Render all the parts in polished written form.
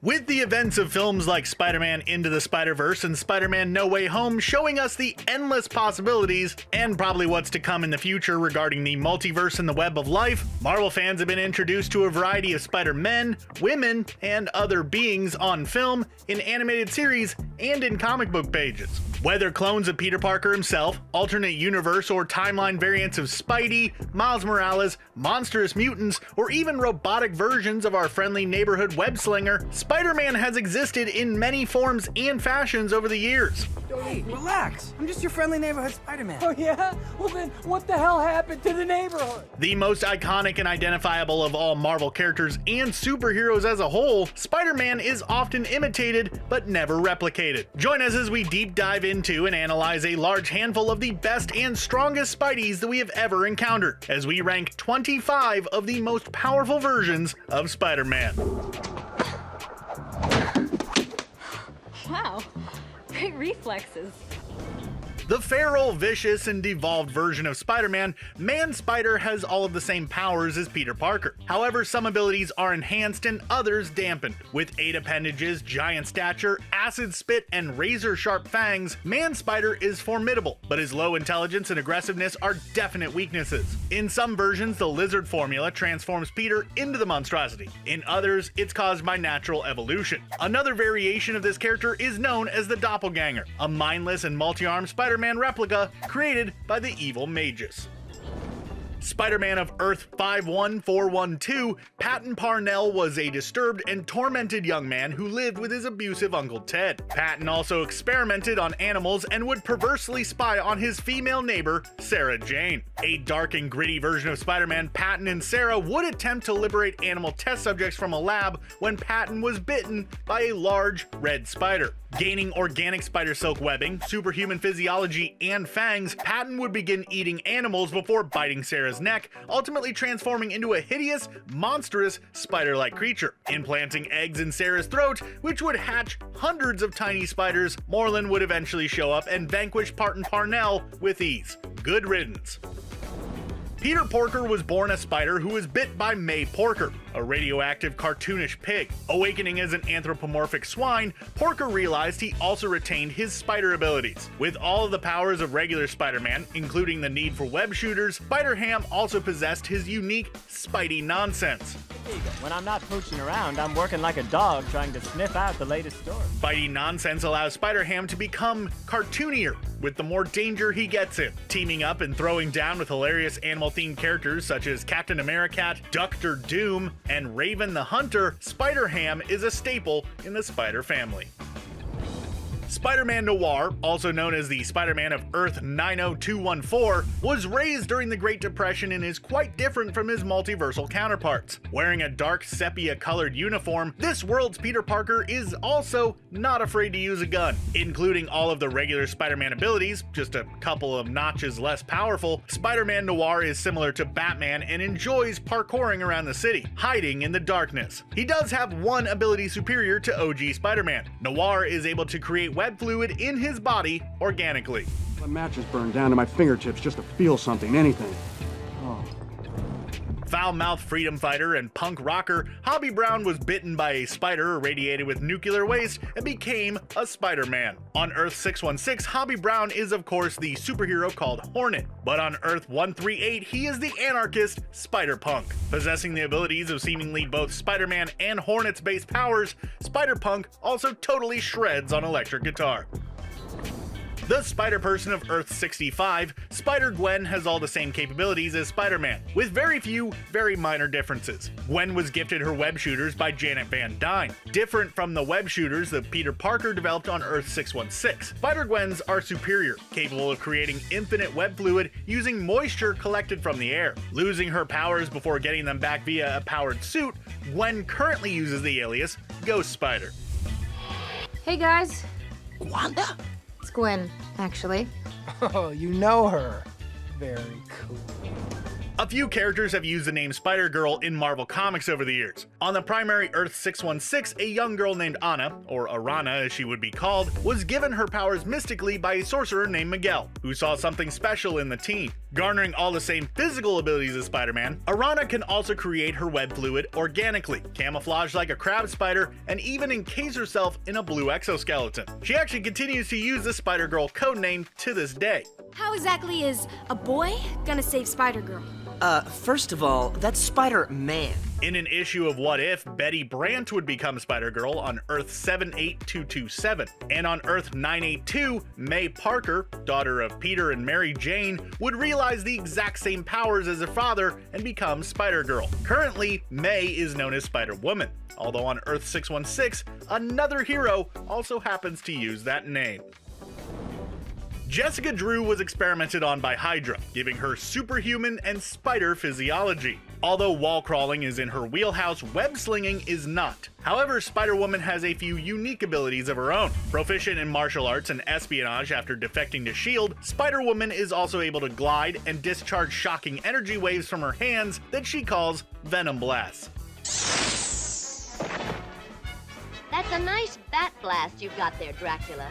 With the events of films like Spider-Man Into the Spider-Verse and Spider-Man No Way Home showing us the endless possibilities and probably what's to come in the future regarding the multiverse and the web of life, Marvel fans have been introduced to a variety of Spider-Men, women, and other beings on film, in animated series, and in comic book pages. Whether clones of Peter Parker himself, alternate universe or timeline variants of Spidey, Miles Morales, monstrous mutants, or even robotic versions of our friendly neighborhood web slinger, Spider-Man has existed in many forms and fashions over the years. Hey, relax. I'm just your friendly neighborhood Spider-Man. Oh yeah? Well then, what the hell happened to the neighborhood? The most iconic and identifiable of all Marvel characters and superheroes as a whole, Spider-Man is often imitated but never replicated. Join us as we deep dive into and analyze a large handful of the best and strongest Spideys that we have ever encountered, as we rank 25 of the most powerful versions of Spider-Man. Wow, great reflexes. The feral, vicious, and devolved version of Spider-Man, Man-Spider has all of the same powers as Peter Parker. However, some abilities are enhanced and others dampened. With 8 appendages, giant stature, acid spit, and razor-sharp fangs, Man-Spider is formidable, but his low intelligence and aggressiveness are definite weaknesses. In some versions, the lizard formula transforms Peter into the monstrosity. In others, it's caused by natural evolution. Another variation of this character is known as the Doppelganger, a mindless and multi-armed Spider-Man replica created by the evil Magus. Spider-Man of Earth 51412, Patton Parnell was a disturbed and tormented young man who lived with his abusive Uncle Ted. Patton also experimented on animals and would perversely spy on his female neighbor, Sarah Jane. A dark and gritty version of Spider-Man, Patton and Sarah would attempt to liberate animal test subjects from a lab when Patton was bitten by a large red spider. Gaining organic spider silk webbing, superhuman physiology, and fangs, Patton would begin eating animals before biting Sarah's neck, ultimately transforming into a hideous, monstrous, spider-like creature. Implanting eggs in Sarah's throat, which would hatch hundreds of tiny spiders, Moreland would eventually show up and vanquish Patton Parnell with ease. Good riddance. Peter Porker was born a spider who was bit by May Porker, a radioactive cartoonish pig. Awakening as an anthropomorphic swine, Porker realized he also retained his spider abilities. With all of the powers of regular Spider-Man, including the need for web shooters, Spider-Ham also possessed his unique Spidey nonsense. When I'm not pooching around, I'm working like a dog trying to sniff out the latest story. Spidey nonsense allows Spider-Ham to become cartoonier with the more danger he gets in. Teaming up and throwing down with hilarious animal-themed characters such as Captain Americat, Dr. Doom, and Raven the Hunter, Spider-Ham is a staple in the Spider family. Spider-Man Noir, also known as the Spider-Man of Earth 90214, was raised during the Great Depression and is quite different from his multiversal counterparts. Wearing a dark sepia-colored uniform, this world's Peter Parker is also not afraid to use a gun. Including all of the regular Spider-Man abilities, just a couple of notches less powerful, Spider-Man Noir is similar to Batman and enjoys parkouring around the city, hiding in the darkness. He does have one ability superior to OG Spider-Man. Noir is able to create web fluid in his body organically. The matches burned down to my fingertips just to feel something, anything. Oh. Foul-mouthed freedom fighter and punk rocker, Hobby Brown was bitten by a spider irradiated with nuclear waste and became a Spider-Man. On Earth 616, Hobby Brown is of course the superhero called Hornet, but on Earth 138 he is the anarchist Spider-Punk. Possessing the abilities of seemingly both Spider-Man and Hornet's base powers, Spider-Punk also totally shreds on electric guitar. The Spider-Person of Earth 65, Spider-Gwen has all the same capabilities as Spider-Man, with very few, very minor differences. Gwen was gifted her web shooters by Janet Van Dyne. Different from the web shooters that Peter Parker developed on Earth 616, Spider-Gwens are superior, capable of creating infinite web fluid using moisture collected from the air. Losing her powers before getting them back via a powered suit, Gwen currently uses the alias Ghost Spider. Hey guys, Wanda? it's Gwen, actually. Oh, you know her. Very cool. A few characters have used the name Spider-Girl in Marvel Comics over the years. On the primary Earth 616, a young girl named Anna, or Arana as she would be called, was given her powers mystically by a sorcerer named Miguel, who saw something special in the teen. Garnering all the same physical abilities as Spider-Man, Arana can also create her web fluid organically, camouflage like a crab spider, and even encase herself in a blue exoskeleton. She actually continues to use the Spider-Girl codename to this day. How exactly is a boy gonna save Spider-Girl? First of all, that's Spider-Man. In an issue of What If, Betty Brant would become Spider-Girl on Earth 78227. And on Earth 982, May Parker, daughter of Peter and Mary Jane, would realize the exact same powers as her father and become Spider-Girl. Currently, May is known as Spider-Woman, although on Earth 616, another hero also happens to use that name. Jessica Drew was experimented on by Hydra, giving her superhuman and spider physiology. Although wall crawling is in her wheelhouse, web slinging is not. However, Spider-Woman has a few unique abilities of her own. Proficient in martial arts and espionage after defecting to S.H.I.E.L.D., Spider-Woman is also able to glide and discharge shocking energy waves from her hands that she calls Venom Blasts. That's a nice bat blast you've got there, Dracula.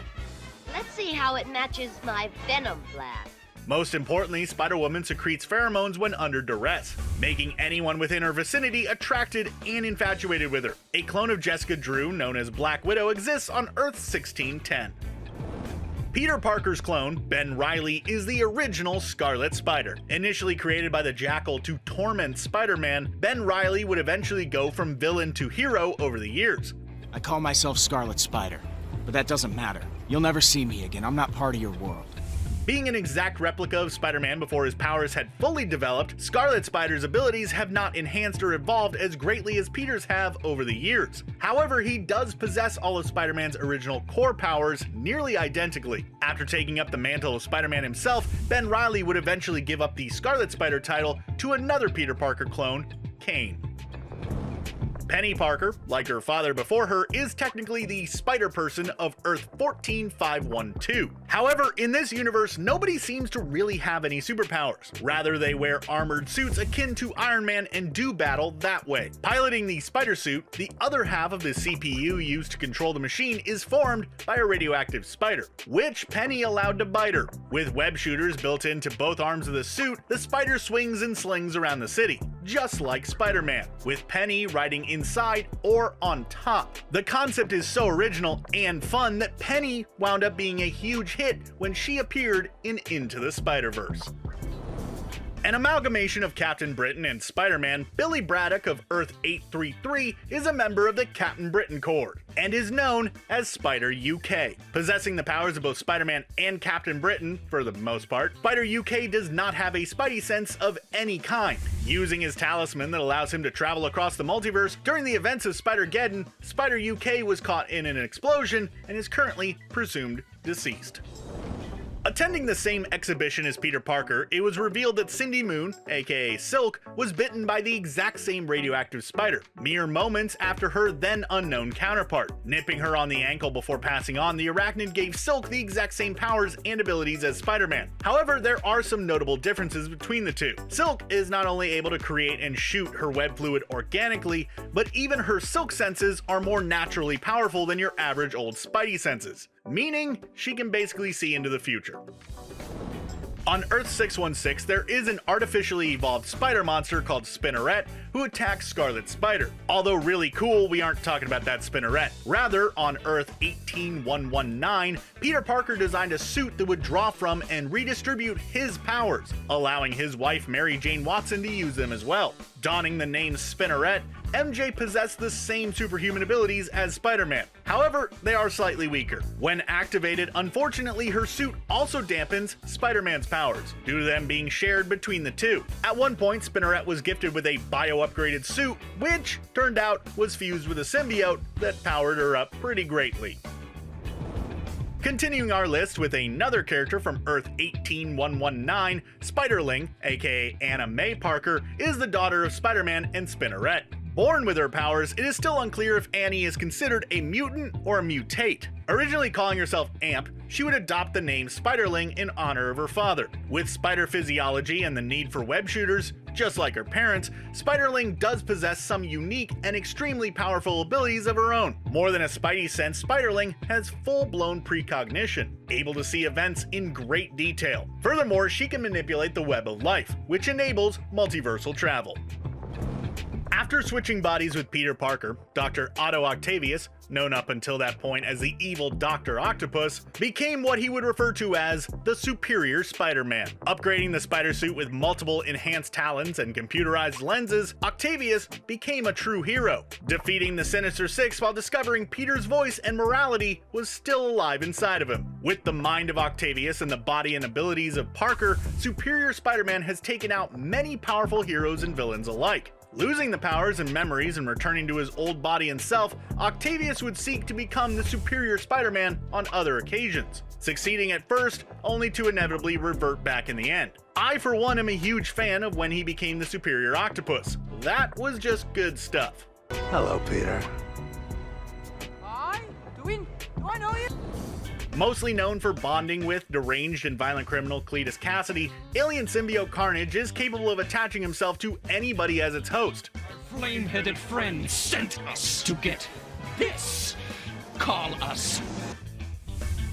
Let's see how it matches my Venom Blast. Most importantly, Spider-Woman secretes pheromones when under duress, making anyone within her vicinity attracted and infatuated with her. A clone of Jessica Drew, known as Black Widow, exists on Earth 1610. Peter Parker's clone, Ben Reilly, is the original Scarlet Spider. Initially created by the Jackal to torment Spider-Man, Ben Reilly would eventually go from villain to hero over the years. I call myself Scarlet Spider, but that doesn't matter. You'll never see me again. I'm not part of your world. Being an exact replica of Spider-Man before his powers had fully developed, Scarlet Spider's abilities have not enhanced or evolved as greatly as Peter's have over the years. However, he does possess all of Spider-Man's original core powers nearly identically. After taking up the mantle of Spider-Man himself, Ben Reilly would eventually give up the Scarlet Spider title to another Peter Parker clone, Kane. Penny Parker, like her father before her, is technically the Spider-Person of Earth 14512. However, in this universe, nobody seems to really have any superpowers. Rather, they wear armored suits akin to Iron Man and do battle that way. Piloting the spider suit, the other half of the CPU used to control the machine is formed by a radioactive spider, which Penny allowed to bite her. With web shooters built into both arms of the suit, the spider swings and slings around the city, just like Spider-Man, with Penny riding inside or on top. The concept is so original and fun that Penny wound up being a huge hit when she appeared in Into the Spider-Verse. An amalgamation of Captain Britain and Spider-Man, Billy Braddock of Earth 833 is a member of the Captain Britain Corps and is known as Spider UK. Possessing the powers of both Spider-Man and Captain Britain for the most part, Spider UK does not have a spidey sense of any kind. Using his talisman that allows him to travel across the multiverse, during the events of Spider-Geddon, Spider UK was caught in an explosion and is currently presumed deceased. Attending the same exhibition as Peter Parker, it was revealed that Cindy Moon, aka Silk, was bitten by the exact same radioactive spider, mere moments after her then unknown counterpart. Nipping her on the ankle before passing on, the arachnid gave Silk the exact same powers and abilities as Spider-Man. However, there are some notable differences between the two. Silk is not only able to create and shoot her web fluid organically, but even her Silk senses are more naturally powerful than your average old Spidey senses, meaning she can basically see into the future. On Earth 616, there is an artificially evolved spider monster called Spinneret who attacks Scarlet Spider. Although really cool, we aren't talking about that Spinneret. Rather, on Earth 18119, Peter Parker designed a suit that would draw from and redistribute his powers, allowing his wife Mary Jane Watson to use them as well. Donning the name Spinneret, MJ possessed the same superhuman abilities as Spider-Man. However, they are slightly weaker. When activated, unfortunately, her suit also dampens Spider-Man's powers, due to them being shared between the two. At one point, Spinneret was gifted with a bio-upgraded suit, which turned out was fused with a symbiote that powered her up pretty greatly. Continuing our list with another character from Earth 18119, Spiderling, aka Anna May Parker, is the daughter of Spider-Man and Spinneret. Born with her powers, it is still unclear if Annie is considered a mutant or a mutate. Originally calling herself Amp, she would adopt the name Spiderling in honor of her father. With spider physiology and the need for web shooters, Just like her parents, Spiderling does possess some unique and extremely powerful abilities of her own. More than a spidey sense, Spiderling has full-blown precognition, able to see events in great detail. Furthermore, she can manipulate the web of life, which enables multiversal travel. After switching bodies with Peter Parker, Dr. Otto Octavius, known up until that point as the evil Dr. Octopus, became what he would refer to as the Superior Spider-Man. Upgrading the spider suit with multiple enhanced talons and computerized lenses, Octavius became a true hero, defeating the Sinister Six while discovering Peter's voice and morality was still alive inside of him. With the mind of Octavius and the body and abilities of Parker, Superior Spider-Man has taken out many powerful heroes and villains alike. Losing the powers and memories and returning to his old body and self, Octavius would seek to become the Superior Spider-Man on other occasions, succeeding at first, only to inevitably revert back in the end. I, for one, am a huge fan of when he became the Superior Octopus. That was just good stuff. Hello, Peter. Hi? Do I know you? Mostly known for bonding with deranged and violent criminal Cletus Cassidy, alien symbiote Carnage is capable of attaching himself to anybody as its host. Our flame-headed friend sent us to get this. Call us.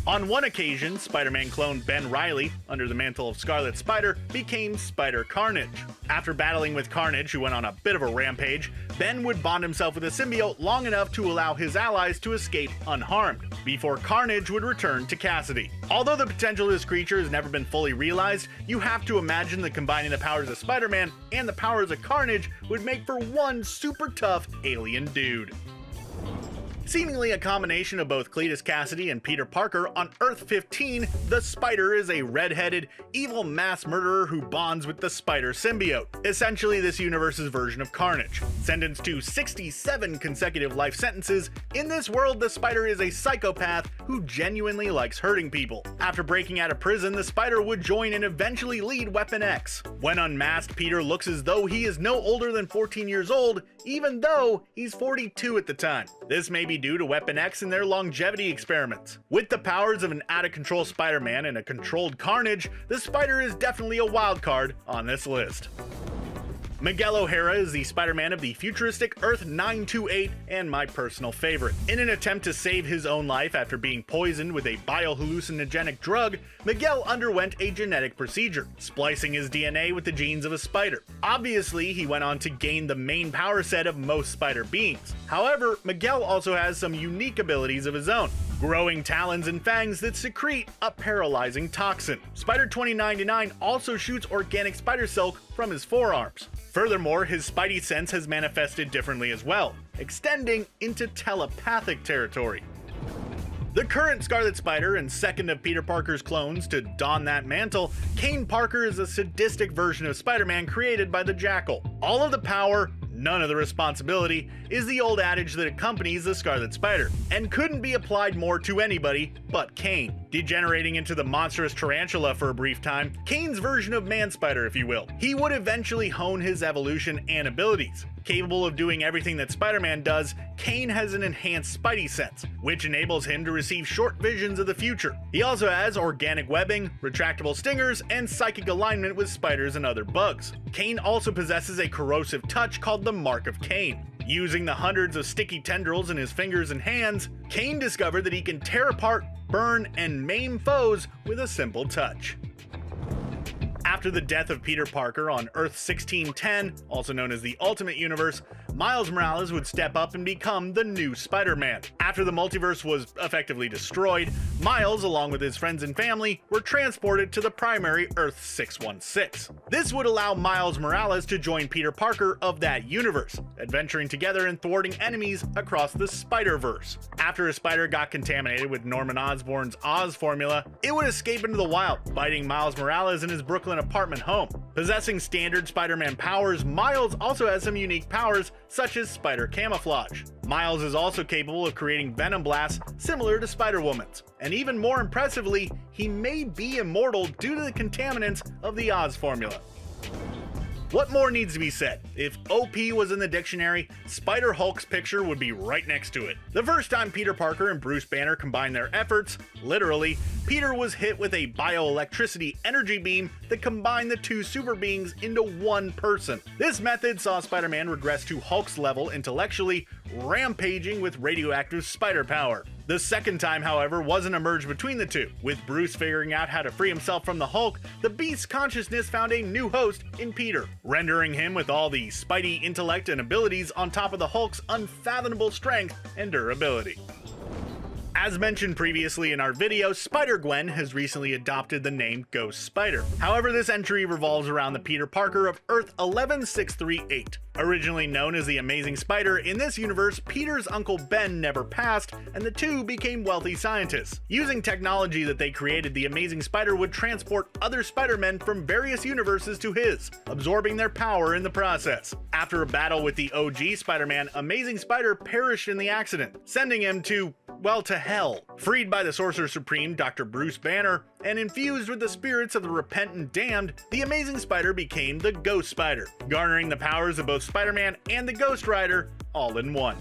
On one occasion, Spider-Man clone Ben Reilly, under the mantle of Scarlet Spider, became Spider Carnage. After battling with Carnage, who went on a bit of a rampage, Ben would bond himself with a symbiote long enough to allow his allies to escape unharmed, before Carnage would return to Cassidy. Although the potential of this creature has never been fully realized, you have to imagine that combining the powers of Spider-Man and the powers of Carnage would make for one super tough alien dude. Seemingly a combination of both Cletus Cassidy and Peter Parker, on Earth 15, the Spider is a red-headed, evil mass murderer who bonds with the Spider symbiote, essentially this universe's version of Carnage. Sentenced to 67 consecutive life sentences, in this world the Spider is a psychopath who genuinely likes hurting people. After breaking out of prison, the Spider would join and eventually lead Weapon X. When unmasked, Peter looks as though he is no older than 14 years old, even though he's 42 at the time. This may be due to Weapon X and their longevity experiments. With the powers of an out-of-control Spider-Man and a controlled Carnage, the Spider is definitely a wild card on this list. Miguel O'Hara is the Spider-Man of the futuristic Earth 928 and my personal favorite. In an attempt to save his own life after being poisoned with a biohallucinogenic drug, Miguel underwent a genetic procedure, splicing his DNA with the genes of a spider. Obviously, he went on to gain the main power set of most spider beings. However, Miguel also has some unique abilities of his own. Growing talons and fangs that secrete a paralyzing toxin. Spider 2099 also shoots organic spider silk from his forearms. Furthermore, his spidey sense has manifested differently as well, extending into telepathic territory. The current Scarlet Spider and second of Peter Parker's clones to don that mantle, Kane Parker is a sadistic version of Spider-Man created by the Jackal. All of the power, none of the responsibility, is the old adage that accompanies the Scarlet Spider, and couldn't be applied more to anybody but Kane. Degenerating into the monstrous tarantula for a brief time, Kane's version of Man-Spider, if you will. He would eventually hone his evolution and abilities. Capable of doing everything that Spider-Man does, Kane has an enhanced spidey sense, which enables him to receive short visions of the future. He also has organic webbing, retractable stingers, and psychic alignment with spiders and other bugs. Kane also possesses a corrosive touch called the Mark of Kane. Using the hundreds of sticky tendrils in his fingers and hands, Kane discovered that he can tear apart, burn, and maim foes with a simple touch. After the death of Peter Parker on Earth 1610, also known as the Ultimate Universe, Miles Morales would step up and become the new Spider-Man. After the multiverse was effectively destroyed, Miles, along with his friends and family, were transported to the primary Earth 616. This would allow Miles Morales to join Peter Parker of that universe, adventuring together and thwarting enemies across the Spider-Verse. After a spider got contaminated with Norman Osborn's Oz formula, it would escape into the wild, biting Miles Morales in his Brooklyn apartment home. Possessing standard Spider-Man powers, Miles also has some unique powers, such as spider camouflage. Miles is also capable of creating venom blasts similar to Spider-Woman's. And even more impressively, he may be immortal due to the contaminants of the Oz formula. What more needs to be said? If OP was in the dictionary, Spider-Hulk's picture would be right next to it. The first time Peter Parker and Bruce Banner combined their efforts, literally, Peter was hit with a bioelectricity energy beam that combined the two super beings into one person. This method saw Spider-Man regress to Hulk's level intellectually, rampaging with radioactive spider power. The second time, however, wasn't a merge between the two. With Bruce figuring out how to free himself from the Hulk, the Beast's consciousness found a new host in Peter, rendering him with all the Spidey intellect and abilities on top of the Hulk's unfathomable strength and durability. As mentioned previously in our video, Spider-Gwen has recently adopted the name Ghost Spider. However, this entry revolves around the Peter Parker of Earth 11638. Originally known as the Amazing Spider, in this universe, Peter's Uncle Ben never passed, and the two became wealthy scientists. Using technology that they created, the Amazing Spider would transport other Spider-Men from various universes to his, absorbing their power in the process. After a battle with the OG Spider-Man, Amazing Spider perished in the accident, sending him to, well, to hell. Freed by the Sorcerer Supreme, Dr. Bruce Banner, and infused with the spirits of the repentant damned, the Amazing Spider became the Ghost Spider, garnering the powers of both Spider-Man and the Ghost Rider all in one.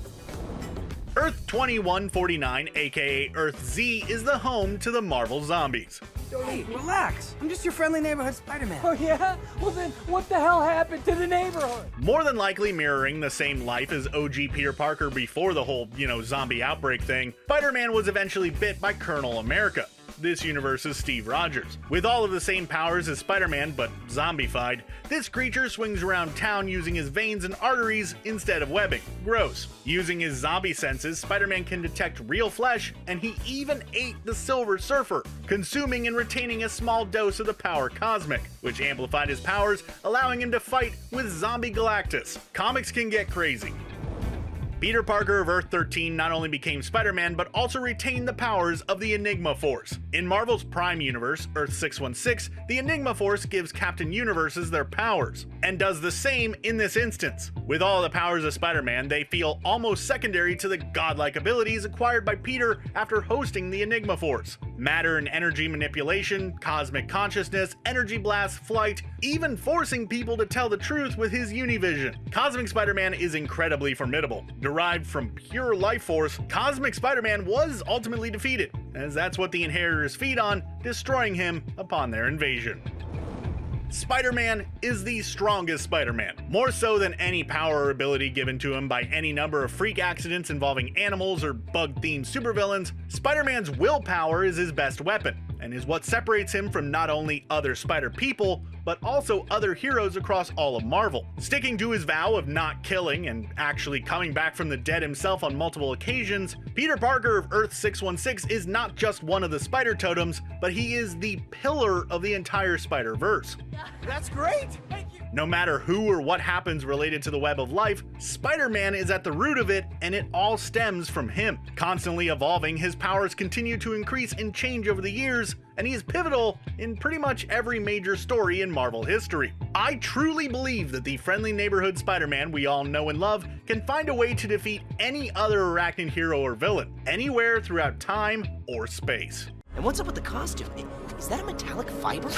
Earth 2149, aka Earth Z, is the home to the Marvel Zombies. Hey, relax. I'm just your friendly neighborhood Spider-Man. Oh yeah? Well then, what the hell happened to the neighborhood? More than likely mirroring the same life as OG Peter Parker before the whole, zombie outbreak thing, Spider-Man was eventually bit by Colonel America. This universe's Steve Rogers. With all of the same powers as Spider-Man, but zombified, this creature swings around town using his veins and arteries instead of webbing. Gross. Using his zombie senses, Spider-Man can detect real flesh, and he even ate the Silver Surfer, consuming and retaining a small dose of the power Cosmic, which amplified his powers, allowing him to fight with Zombie Galactus. Comics can get crazy. Peter Parker of Earth 13 not only became Spider-Man, but also retained the powers of the Enigma Force. In Marvel's Prime Universe, Earth 616, the Enigma Force gives Captain Universes their powers, and does the same in this instance. With all the powers of Spider-Man, they feel almost secondary to the godlike abilities acquired by Peter after hosting the Enigma Force. Matter and energy manipulation, cosmic consciousness, energy blast, flight, even forcing people to tell the truth with his Univision. Cosmic Spider-Man is incredibly formidable. Derived from pure life force, Cosmic Spider-Man was ultimately defeated, as that's what the Inheritors feed on, destroying him upon their invasion. Spider-Man is the strongest Spider-Man, more so than any power or ability given to him by any number of freak accidents involving animals or bug-themed supervillains. Spider-Man's willpower is his best weapon, and is what separates him from not only other Spider people, but also other heroes across all of Marvel. Sticking to his vow of not killing and actually coming back from the dead himself on multiple occasions, Peter Parker of Earth 616 is not just one of the Spider Totems, but he is the pillar of the entire Spider-Verse. That's great. Thank you. No matter who or what happens related to the web of life, Spider-Man is at the root of it, and it all stems from him. Constantly evolving, his powers continue to increase and change over the years, and he is pivotal in pretty much every major story in Marvel history. I truly believe that the friendly neighborhood Spider-Man we all know and love can find a way to defeat any other arachnid hero or villain, anywhere throughout time or space. And what's up with the costume? Is that a metallic fiber?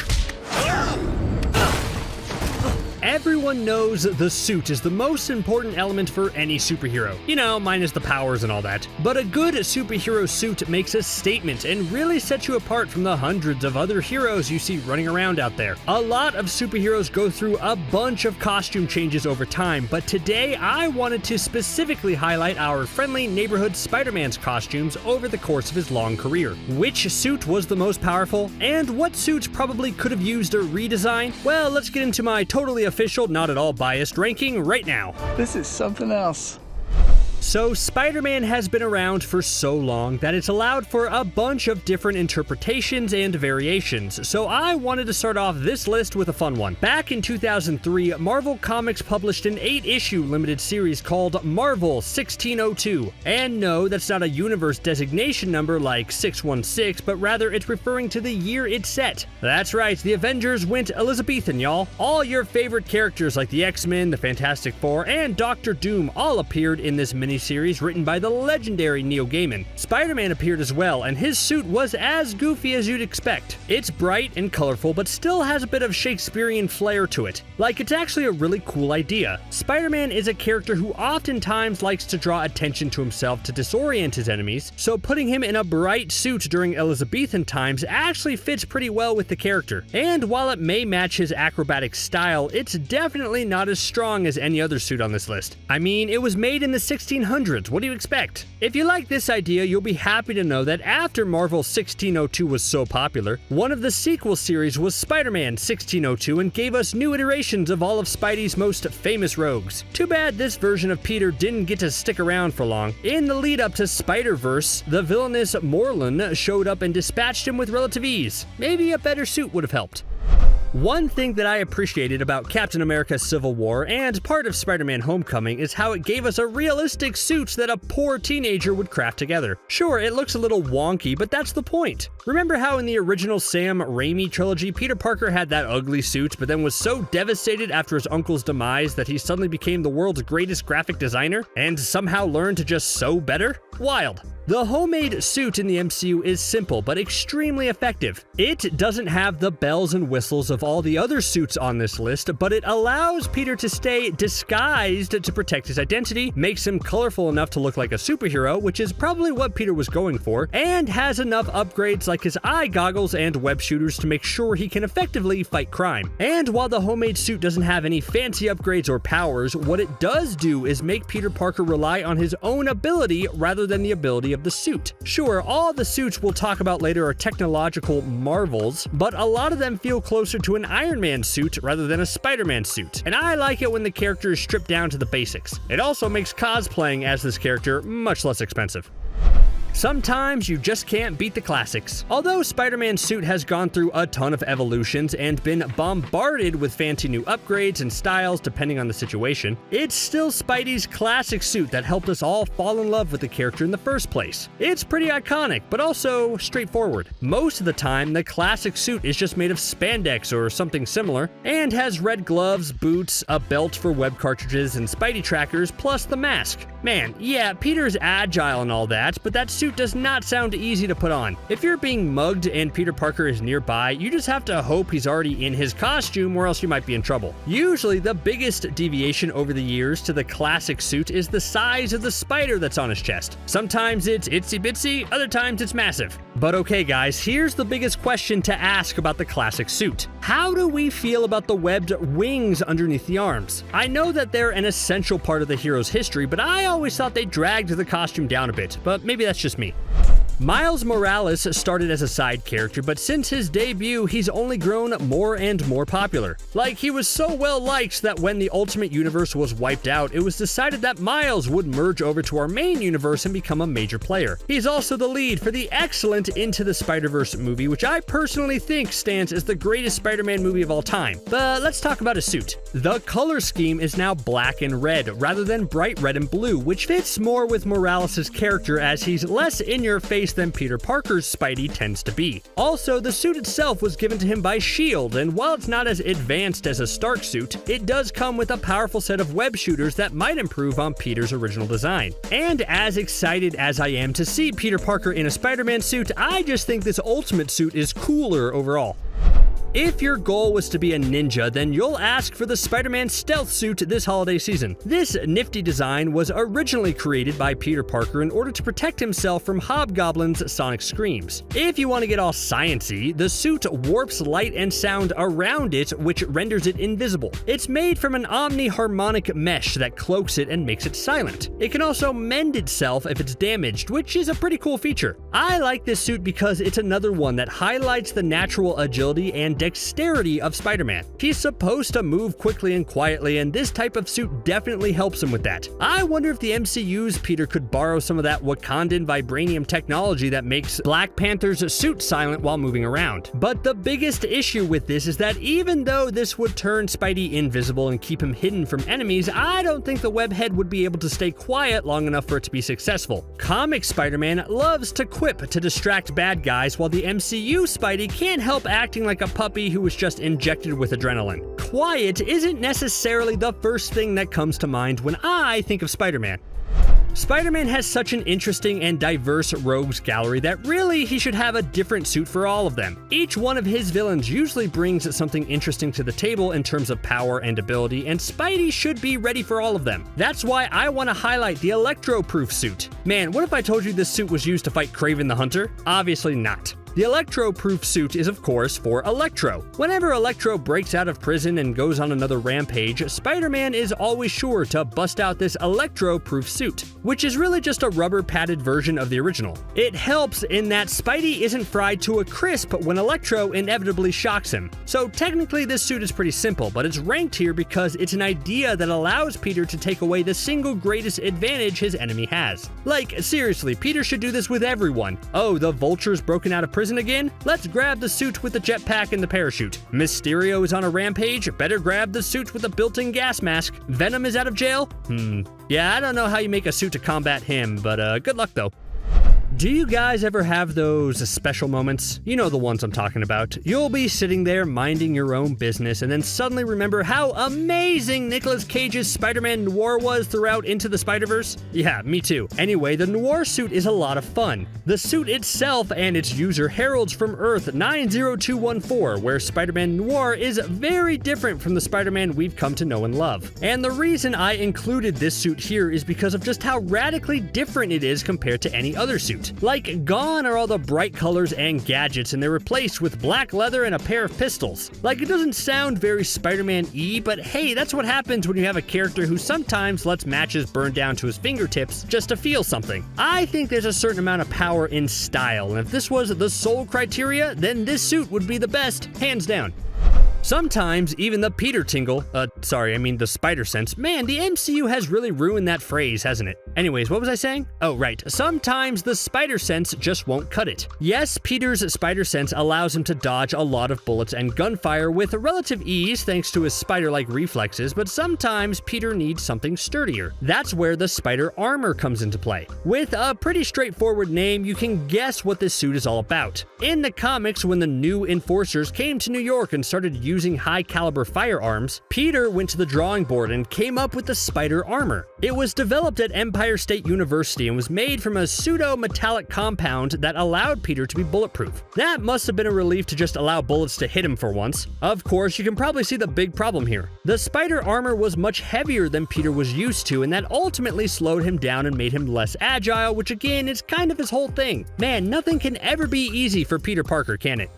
Everyone knows the suit is the most important element for any superhero. You know, minus the powers and all that. But a good superhero suit makes a statement and really sets you apart from the hundreds of other heroes you see running around out there. A lot of superheroes go through a bunch of costume changes over time, but today I wanted to specifically highlight our friendly neighborhood Spider-Man's costumes over the course of his long career. Which suit was the most powerful, and what suits probably could have used a redesign? Well, let's get into my totally official, not at all biased ranking right now. This is something else. So Spider-Man has been around for so long that it's allowed for a bunch of different interpretations and variations, so I wanted to start off this list with a fun one. Back in 2003, Marvel Comics published an 8-issue limited series called Marvel 1602. And no, that's not a universe designation number like 616, but rather it's referring to the year it's set. That's right, the Avengers went Elizabethan, y'all. All your favorite characters like the X-Men, the Fantastic Four, and Doctor Doom all appeared in this mini miniseries written by the legendary Neil Gaiman. Spider-Man appeared as well, and his suit was as goofy as you'd expect. It's bright and colorful, but still has a bit of Shakespearean flair to it. Like, it's actually a really cool idea. Spider-Man is a character who oftentimes likes to draw attention to himself to disorient his enemies, so putting him in a bright suit during Elizabethan times actually fits pretty well with the character. And while it may match his acrobatic style, it's definitely not as strong as any other suit on this list. I mean, it was made in the 1600s, what do you expect? If you like this idea, you'll be happy to know that after Marvel 1602 was so popular, one of the sequel series was Spider-Man 1602 and gave us new iterations of all of Spidey's most famous rogues. Too bad this version of Peter didn't get to stick around for long. In the lead up to Spider-Verse, the villainous Morlun showed up and dispatched him with relative ease. Maybe a better suit would have helped. One thing that I appreciated about Captain America Civil War and part of Spider-Man Homecoming is how it gave us a realistic suit that a poor teenager would craft together. Sure, it looks a little wonky, but that's the point. Remember how in the original Sam Raimi trilogy, Peter Parker had that ugly suit, but then was so devastated after his uncle's demise that he suddenly became the world's greatest graphic designer and somehow learned to just sew better? Wild. The homemade suit in the MCU is simple but extremely effective. It doesn't have the bells and whistles of all the other suits on this list, but it allows Peter to stay disguised to protect his identity, makes him colorful enough to look like a superhero, which is probably what Peter was going for, and has enough upgrades like his eye goggles and web shooters to make sure he can effectively fight crime. And while the homemade suit doesn't have any fancy upgrades or powers, what it does do is make Peter Parker rely on his own ability rather than the ability of the suit. Sure, all the suits we'll talk about later are technological marvels, but a lot of them feel closer to an Iron Man suit rather than a Spider-Man suit, and I like it when the character is stripped down to the basics. It also makes cosplaying as this character much less expensive. Sometimes you just can't beat the classics. Although Spider-Man's suit has gone through a ton of evolutions and been bombarded with fancy new upgrades and styles depending on the situation, it's still Spidey's classic suit that helped us all fall in love with the character in the first place. It's pretty iconic, but also straightforward. Most of the time, the classic suit is just made of spandex or something similar, and has red gloves, boots, a belt for web cartridges, and Spidey trackers, plus the mask. Man, yeah, Peter's agile and all that, but that suit does not sound easy to put on. If you're being mugged and Peter Parker is nearby, you just have to hope he's already in his costume or else you might be in trouble. Usually, the biggest deviation over the years to the classic suit is the size of the spider that's on his chest. Sometimes it's itsy bitsy, other times it's massive. But okay guys, here's the biggest question to ask about the classic suit. How do we feel about the webbed wings underneath the arms? I know that they're an essential part of the hero's history, but I always thought they dragged the costume down a bit, but maybe that's just me. Miles Morales started as a side character, but since his debut, he's only grown more and more popular. Like, he was so well liked that when the Ultimate Universe was wiped out, it was decided that Miles would merge over to our main universe and become a major player. He's also the lead for the excellent Into the Spider-Verse movie, which I personally think stands as the greatest Spider-Man movie of all time. But let's talk about his suit. The color scheme is now black and red, rather than bright red and blue, which fits more with Morales' character as he's less in your face than Peter Parker's Spidey tends to be. Also, the suit itself was given to him by S.H.I.E.L.D., and while it's not as advanced as a Stark suit, it does come with a powerful set of web shooters that might improve on Peter's original design. And as excited as I am to see Peter Parker in a Spider-Man suit, I just think this Ultimate suit is cooler overall. If your goal was to be a ninja, then you'll ask for the Spider-Man stealth suit this holiday season. This nifty design was originally created by Peter Parker in order to protect himself from Hobgoblin's sonic screams. If you want to get all sciencey, the suit warps light and sound around it, which renders it invisible. It's made from an omni-harmonic mesh that cloaks it and makes it silent. It can also mend itself if it's damaged, which is a pretty cool feature. I like this suit because it's another one that highlights the natural agility and dexterity of Spider-Man. He's supposed to move quickly and quietly, and this type of suit definitely helps him with that. I wonder if the MCU's Peter could borrow some of that Wakandan vibranium technology that makes Black Panther's suit silent while moving around. But the biggest issue with this is that even though this would turn Spidey invisible and keep him hidden from enemies, I don't think the webhead would be able to stay quiet long enough for it to be successful. Comic Spider-Man loves to quip to distract bad guys, while the MCU Spidey can't help acting like a puppy who was just injected with adrenaline. Quiet isn't necessarily the first thing that comes to mind when I think of Spider-Man. Spider-Man has such an interesting and diverse rogues gallery that really he should have a different suit for all of them. Each one of his villains usually brings something interesting to the table in terms of power and ability, and Spidey should be ready for all of them. That's why I want to highlight the Electro-proof suit. Man, what if I told you this suit was used to fight Kraven the Hunter? Obviously not. The Electro-proof suit is of course for Electro. Whenever Electro breaks out of prison and goes on another rampage, Spider-Man is always sure to bust out this Electro-proof suit, which is really just a rubber-padded version of the original. It helps in that Spidey isn't fried to a crisp when Electro inevitably shocks him. So technically this suit is pretty simple, but it's ranked here because it's an idea that allows Peter to take away the single greatest advantage his enemy has. Like, seriously, Peter should do this with everyone. Oh, the Vulture's broken out of prison again? Let's grab the suit with the jetpack and the parachute. Mysterio is on a rampage? Better grab the suit with the built-in gas mask. Venom is out of jail? Yeah, I don't know how you make a suit to combat him, but good luck though. Do you guys ever have those special moments? You know the ones I'm talking about. You'll be sitting there minding your own business and then suddenly remember how amazing Nicolas Cage's Spider-Man Noir was throughout Into the Spider-Verse? Yeah, me too. Anyway, the Noir suit is a lot of fun. The suit itself and its user heralds from Earth 90214, where Spider-Man Noir is very different from the Spider-Man we've come to know and love. And the reason I included this suit here is because of just how radically different it is compared to any other suit. Like, gone are all the bright colors and gadgets, and they're replaced with black leather and a pair of pistols. Like, it doesn't sound very Spider-Man-y, but hey, that's what happens when you have a character who sometimes lets matches burn down to his fingertips just to feel something. I think there's a certain amount of power in style, and if this was the sole criteria, then this suit would be the best, hands down. Sometimes even the Peter Tingle, the Spider Sense. Man, the MCU has really ruined that phrase, hasn't it? Anyways, what was I saying? Oh, right. Sometimes the Spider Sense just won't cut it. Yes, Peter's Spider Sense allows him to dodge a lot of bullets and gunfire with relative ease thanks to his spider-like reflexes, but sometimes Peter needs something sturdier. That's where the Spider Armor comes into play. With a pretty straightforward name, you can guess what this suit is all about. In the comics, when the new Enforcers came to New York and started using high-caliber firearms, Peter went to the drawing board and came up with the Spider Armor. It was developed at Empire State University and was made from a pseudo-metallic compound that allowed Peter to be bulletproof. That must have been a relief to just allow bullets to hit him for once. Of course, you can probably see the big problem here. The Spider Armor was much heavier than Peter was used to, and that ultimately slowed him down and made him less agile, which again is kind of his whole thing. Man, nothing can ever be easy for Peter Parker, can it?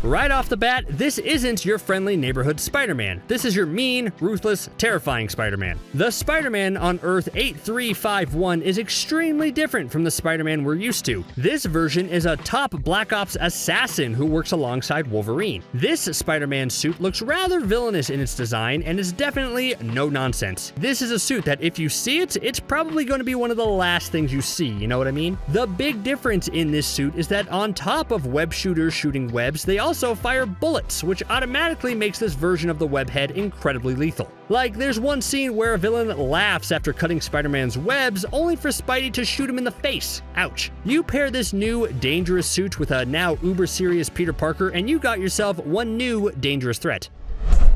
Right off the bat, this isn't your friendly neighborhood Spider-Man. This is your mean, ruthless, terrifying Spider-Man. The Spider-Man on Earth 8351 is extremely different from the Spider-Man we're used to. This version is a top Black Ops assassin who works alongside Wolverine. This Spider-Man suit looks rather villainous in its design and is definitely no nonsense. This is a suit that if you see it, it's probably going to be one of the last things you see, you know what I mean? The big difference in this suit is that on top of web shooters shooting webs, they also fire bullets, which automatically makes this version of the webhead incredibly lethal. Like, there's one scene where a villain laughs after cutting Spider-Man's webs, only for Spidey to shoot him in the face. Ouch. You pair this new, dangerous suit with a now uber-serious Peter Parker, and you got yourself one new dangerous threat.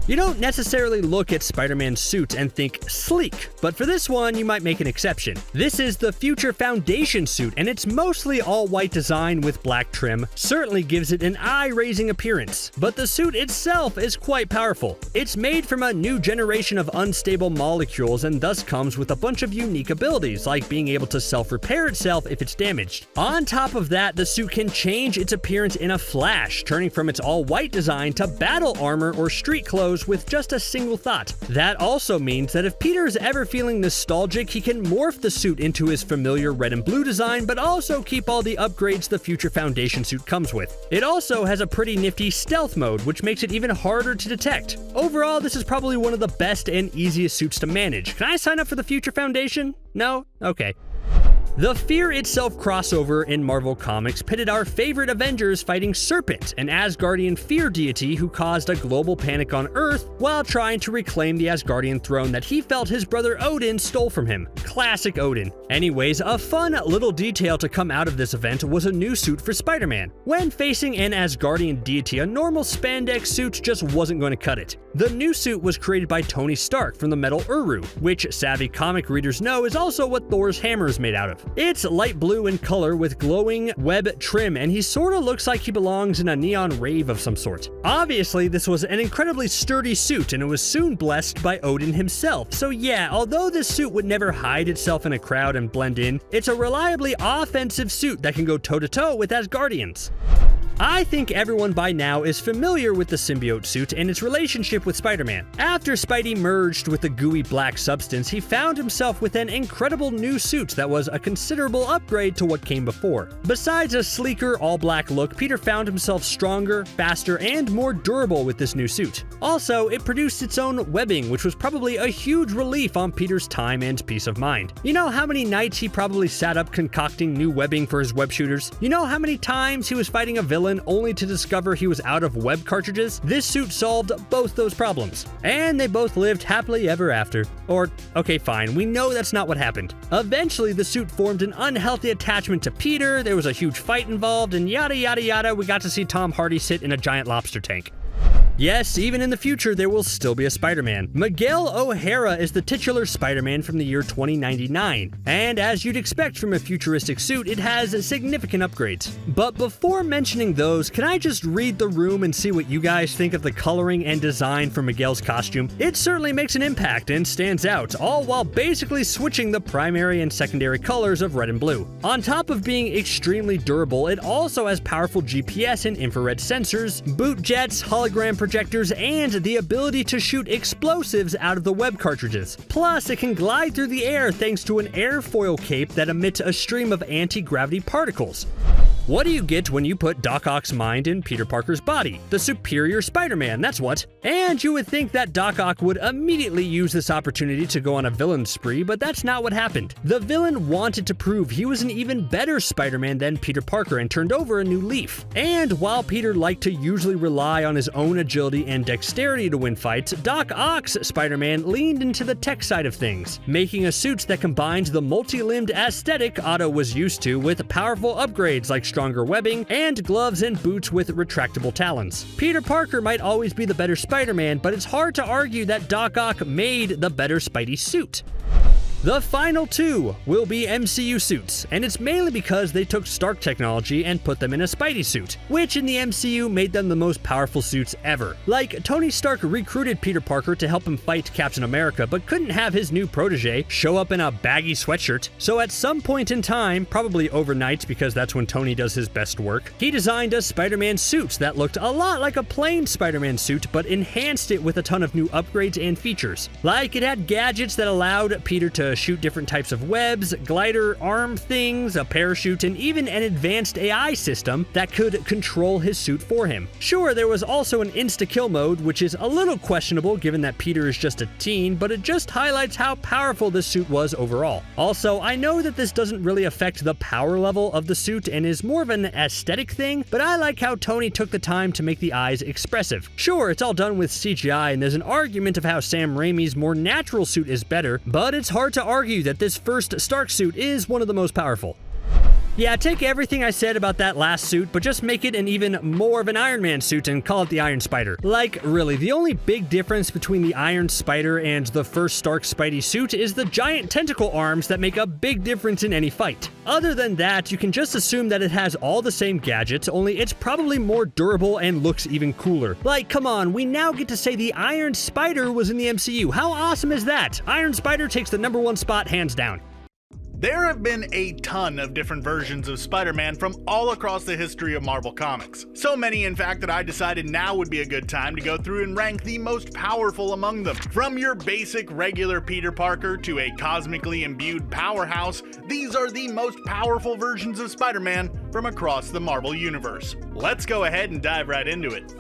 You don't necessarily look at Spider-Man's suit and think sleek, but for this one, you might make an exception. This is the Future Foundation suit, and its mostly all-white design with black trim certainly gives it an eye-raising appearance, but the suit itself is quite powerful. It's made from a new generation of unstable molecules and thus comes with a bunch of unique abilities, like being able to self-repair itself if it's damaged. On top of that, the suit can change its appearance in a flash, turning from its all-white design to battle armor or street clothes with just a single thought. That also means that if Peter is ever feeling nostalgic, he can morph the suit into his familiar red and blue design, but also keep all the upgrades the Future Foundation suit comes with. It also has a pretty nifty stealth mode, which makes it even harder to detect. Overall, this is probably one of the best and easiest suits to manage. Can I sign up for the Future Foundation? No? Okay. The Fear Itself crossover in Marvel Comics pitted our favorite Avengers fighting Serpent, an Asgardian fear deity who caused a global panic on Earth while trying to reclaim the Asgardian throne that he felt his brother Odin stole from him. Classic Odin. Anyways, a fun little detail to come out of this event was a new suit for Spider-Man. When facing an Asgardian deity, a normal spandex suit just wasn't going to cut it. The new suit was created by Tony Stark from the metal Uru, which savvy comic readers know is also what Thor's hammer is made out of. It's light blue in color with glowing web trim, and he sorta looks like he belongs in a neon rave of some sort. Obviously, this was an incredibly sturdy suit, and it was soon blessed by Odin himself. So yeah, although this suit would never hide itself in a crowd and blend in, it's a reliably offensive suit that can go toe-to-toe with Asgardians. I think everyone by now is familiar with the symbiote suit and its relationship with Spider-Man. After Spidey merged with the gooey black substance, he found himself with an incredible new suit that was a considerable upgrade to what came before. Besides a sleeker, all-black look, Peter found himself stronger, faster, and more durable with this new suit. Also, it produced its own webbing, which was probably a huge relief on Peter's time and peace of mind. You know how many nights he probably sat up concocting new webbing for his web shooters? You know how many times he was fighting a villain only to discover he was out of web cartridges? This suit solved both those problems. And they both lived happily ever after. Or, okay fine, we know that's not what happened. Eventually the suit formed an unhealthy attachment to Peter, there was a huge fight involved, and yada yada yada, we got to see Tom Hardy sit in a giant lobster tank. Yes, even in the future, there will still be a Spider-Man. Miguel O'Hara is the titular Spider-Man from the year 2099, and as you'd expect from a futuristic suit, it has significant upgrades. But before mentioning those, can I just read the room and see what you guys think of the coloring and design for Miguel's costume? It certainly makes an impact and stands out, all while basically switching the primary and secondary colors of red and blue. On top of being extremely durable, it also has powerful GPS and infrared sensors, boot jets, hologram projectors, and the ability to shoot explosives out of the web cartridges. Plus, it can glide through the air thanks to an airfoil cape that emits a stream of anti-gravity particles. What do you get when you put Doc Ock's mind in Peter Parker's body? The superior Spider-Man, that's what. And you would think that Doc Ock would immediately use this opportunity to go on a villain spree, but that's not what happened. The villain wanted to prove he was an even better Spider-Man than Peter Parker and turned over a new leaf. And while Peter liked to usually rely on his own agility and dexterity to win fights, Doc Ock's Spider-Man leaned into the tech side of things, making a suit that combined the multi-limbed aesthetic Otto was used to with powerful upgrades like stronger webbing, and gloves and boots with retractable talons. Peter Parker might always be the better Spider-Man, but it's hard to argue that Doc Ock made the better Spidey suit. The final two will be MCU suits, and it's mainly because they took Stark technology and put them in a Spidey suit, which in the MCU made them the most powerful suits ever. Like, Tony Stark recruited Peter Parker to help him fight Captain America, but couldn't have his new protege show up in a baggy sweatshirt, so at some point in time, probably overnight because that's when Tony does his best work, he designed a Spider-Man suit that looked a lot like a plain Spider-Man suit, but enhanced it with a ton of new upgrades and features. Like, it had gadgets that allowed Peter to shoot different types of webs, glider arm things, a parachute, and even an advanced AI system that could control his suit for him. Sure, there was also an insta-kill mode, which is a little questionable given that Peter is just a teen, but it just highlights how powerful this suit was overall. Also, I know that this doesn't really affect the power level of the suit and is more of an aesthetic thing, but I like how Tony took the time to make the eyes expressive. Sure, it's all done with CGI, and there's an argument of how Sam Raimi's more natural suit is better, but it's hard to argue that this first Stark suit is one of the most powerful. Yeah, take everything I said about that last suit, but just make it an even more of an Iron Man suit and call it the Iron Spider. Like, really, the only big difference between the Iron Spider and the first Stark Spidey suit is the giant tentacle arms that make a big difference in any fight. Other than that, you can just assume that it has all the same gadgets, only it's probably more durable and looks even cooler. Like, come on, we now get to say the Iron Spider was in the MCU. How awesome is that? Iron Spider takes the #1 spot hands down. There have been a ton of different versions of Spider-Man from all across the history of Marvel Comics. So many, in fact, that I decided now would be a good time to go through and rank the most powerful among them. From your basic regular Peter Parker to a cosmically imbued powerhouse, these are the most powerful versions of Spider-Man from across the Marvel Universe. Let's go ahead and dive right into it.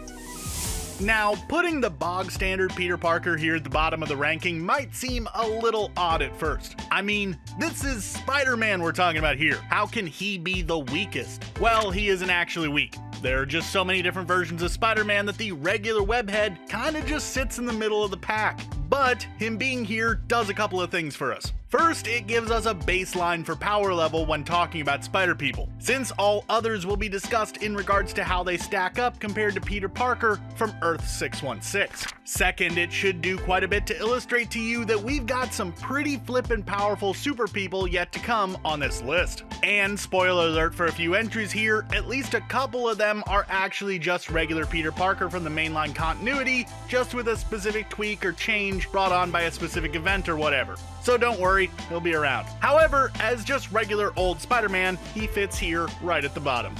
Now, putting the bog standard Peter Parker here at the bottom of the ranking might seem a little odd at first. I mean, this is Spider-Man we're talking about here. How can he be the weakest? Well, he isn't actually weak. There are just so many different versions of Spider-Man that the regular webhead kinda just sits in the middle of the pack. But him being here does a couple of things for us. First, it gives us a baseline for power level when talking about Spider-People, since all others will be discussed in regards to how they stack up compared to Peter Parker from Earth 616. Second, it should do quite a bit to illustrate to you that we've got some pretty flippin' powerful super people yet to come on this list. And spoiler alert for a few entries here, at least a couple of them are actually just regular Peter Parker from the mainline continuity, just with a specific tweak or change brought on by a specific event or whatever. So don't worry, he'll be around. However, as just regular old Spider-Man, he fits here right at the bottom.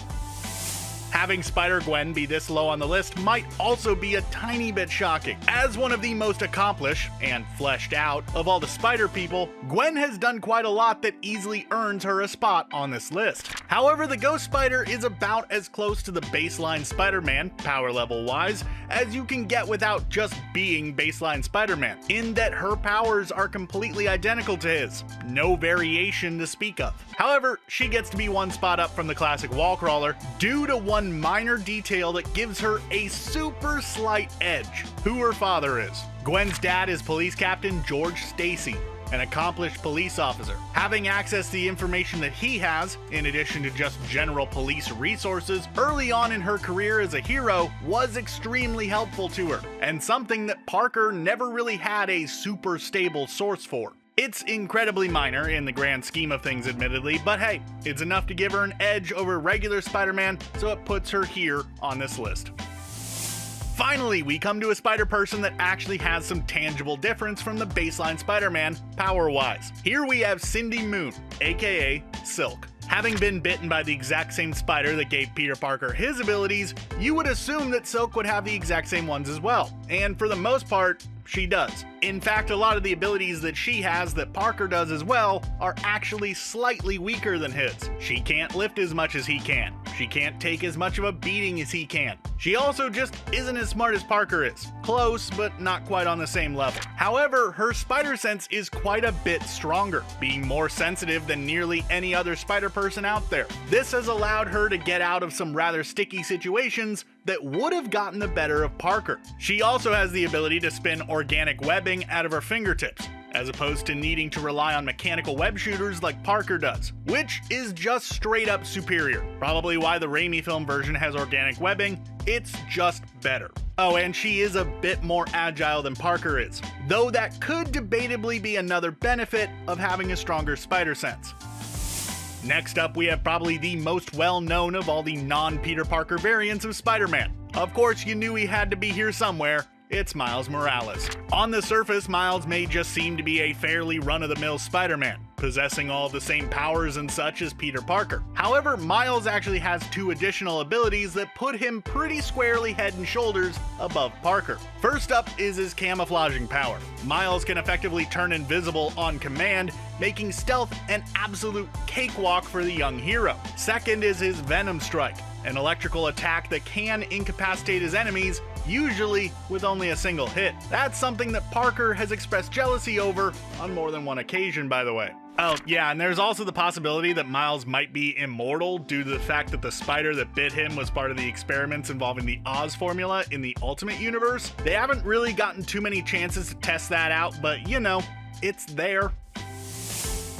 Having Spider-Gwen be this low on the list might also be a tiny bit shocking. As one of the most accomplished and fleshed out of all the Spider-People, Gwen has done quite a lot that easily earns her a spot on this list. However, the Ghost Spider is about as close to the baseline Spider-Man, power level wise, as you can get without just being baseline Spider-Man, in that her powers are completely identical to his, no variation to speak of. However, she gets to be one spot up from the classic wall crawler due to one minor detail that gives her a super slight edge: who her father is. Gwen's dad is Police Captain George Stacy, an accomplished police officer. Having access to the information that he has, in addition to just general police resources, early on in her career as a hero was extremely helpful to her, and something that Parker never really had a super stable source for. It's incredibly minor in the grand scheme of things, admittedly, but hey, it's enough to give her an edge over regular Spider-Man, so it puts her here on this list. Finally, we come to a Spider-Person that actually has some tangible difference from the baseline Spider-Man, power-wise. Here we have Cindy Moon, aka Silk. Having been bitten by the exact same spider that gave Peter Parker his abilities, you would assume that Silk would have the exact same ones as well, and for the most part, she does. In fact, a lot of the abilities that she has that Parker does as well are actually slightly weaker than his. She can't lift as much as he can. She can't take as much of a beating as he can. She also just isn't as smart as Parker is. Close, but not quite on the same level. However, her spider sense is quite a bit stronger, being more sensitive than nearly any other Spider-Person out there. This has allowed her to get out of some rather sticky situations that would have gotten the better of Parker. She also has the ability to spin organic webbing out of her fingertips, as opposed to needing to rely on mechanical web shooters like Parker does, which is just straight up superior. Probably why the Raimi film version has organic webbing, it's just better. Oh, and she is a bit more agile than Parker is, though that could debatably be another benefit of having a stronger spider sense. Next up, we have probably the most well-known of all the non-Peter Parker variants of Spider-Man. Of course, you knew he had to be here somewhere. It's Miles Morales. On the surface, Miles may just seem to be a fairly run-of-the-mill Spider-Man, possessing all the same powers and such as Peter Parker. However, Miles actually has two additional abilities that put him pretty squarely head and shoulders above Parker. First up is his camouflaging power. Miles can effectively turn invisible on command, making stealth an absolute cakewalk for the young hero. Second is his Venom Strike, an electrical attack that can incapacitate his enemies, usually with only a single hit. That's something that Parker has expressed jealousy over on more than one occasion, by the way. Oh, yeah, and there's also the possibility that Miles might be immortal due to the fact that the spider that bit him was part of the experiments involving the Oz formula in the Ultimate Universe. They haven't really gotten too many chances to test that out, but you know, it's there.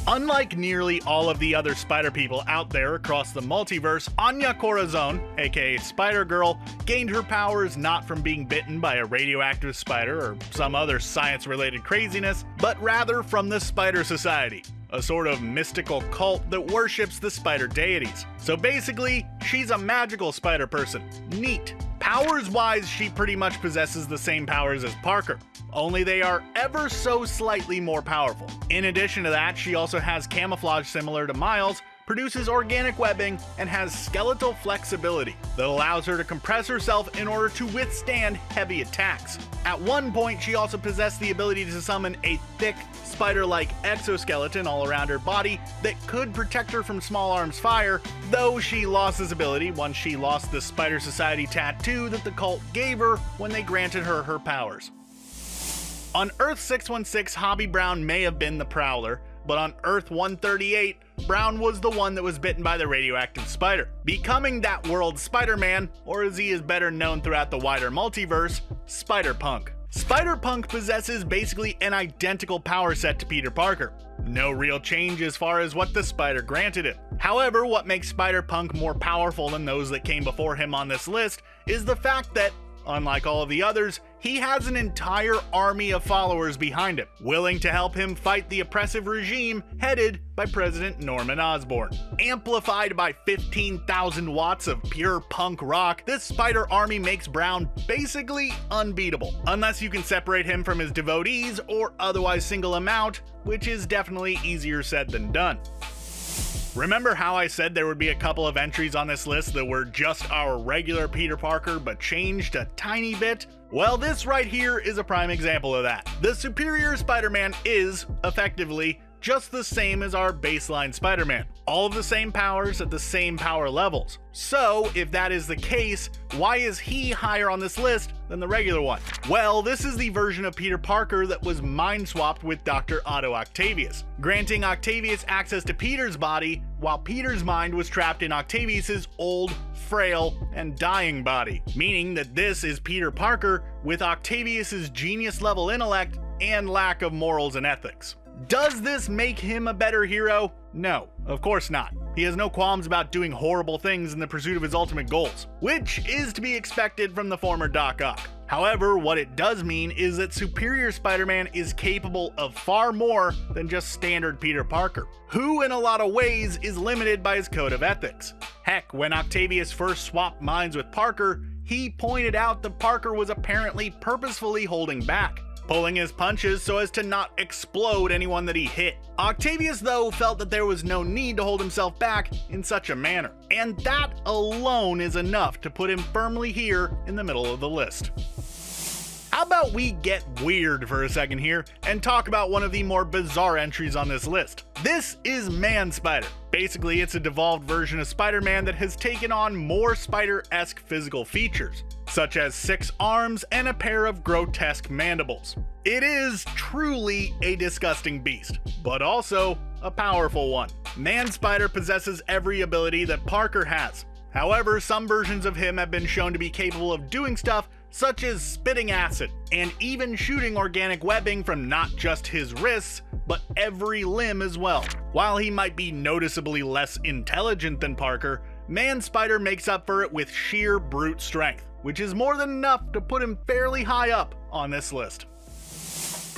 Unlike nearly all of the other Spider-People out there across the multiverse, Anya Corazon, aka Spider-Girl, gained her powers not from being bitten by a radioactive spider or some other science-related craziness, but rather from the Spider Society, a sort of mystical cult that worships the spider deities. So basically, she's a magical spider person. Neat. Powers-wise, she pretty much possesses the same powers as Parker, only they are ever so slightly more powerful. In addition to that, she also has camouflage similar to Miles, produces organic webbing, and has skeletal flexibility that allows her to compress herself in order to withstand heavy attacks. At one point, she also possessed the ability to summon a thick, spider-like exoskeleton all around her body that could protect her from Small Arm's fire, though she lost this ability once she lost the Spider Society tattoo that the cult gave her when they granted her her powers. On Earth 616, Hobby Brown may have been the Prowler, but on Earth 138, Brown was the one that was bitten by the radioactive spider, becoming that world's Spider-Man, or as he is better known throughout the wider multiverse, Spider-Punk. Spider-Punk possesses basically an identical power set to Peter Parker. No real change as far as what the spider granted him. However, what makes Spider-Punk more powerful than those that came before him on this list is the fact that, unlike all of the others, he has an entire army of followers behind him, willing to help him fight the oppressive regime headed by President Norman Osborn. Amplified by 15,000 watts of pure punk rock, this spider army makes Brown basically unbeatable, unless you can separate him from his devotees or otherwise single him out, which is definitely easier said than done. Remember how I said there would be a couple of entries on this list that were just our regular Peter Parker but changed a tiny bit? Well, this right here is a prime example of that. The Superior Spider-Man is, effectively, just the same as our baseline Spider-Man. All of the same powers at the same power levels. So, if that is the case, why is he higher on this list than the regular one? Well, this is the version of Peter Parker that was mind-swapped with Dr. Otto Octavius, granting Octavius access to Peter's body while Peter's mind was trapped in Octavius's old, frail, and dying body, meaning that this is Peter Parker with Octavius's genius-level intellect and lack of morals and ethics. Does this make him a better hero? No, of course not. He has no qualms about doing horrible things in the pursuit of his ultimate goals, which is to be expected from the former Doc Ock. However, what it does mean is that Superior Spider-Man is capable of far more than just standard Peter Parker, who in a lot of ways is limited by his code of ethics. Heck, when Octavius first swapped minds with Parker, he pointed out that Parker was apparently purposefully holding back, pulling his punches so as to not explode anyone that he hit. Octavius, though, felt that there was no need to hold himself back in such a manner, and that alone is enough to put him firmly here in the middle of the list. How about we get weird for a second here and talk about one of the more bizarre entries on this list. This is Man-Spider. Basically, it's a devolved version of Spider-Man that has taken on more spider-esque physical features, such as 6 arms and a pair of grotesque mandibles. It is truly a disgusting beast, but also a powerful one. Man-Spider possesses every ability that Parker has. However, some versions of him have been shown to be capable of doing stuff such as spitting acid, and even shooting organic webbing from not just his wrists, but every limb as well. While he might be noticeably less intelligent than Parker, Man-Spider makes up for it with sheer brute strength, which is more than enough to put him fairly high up on this list.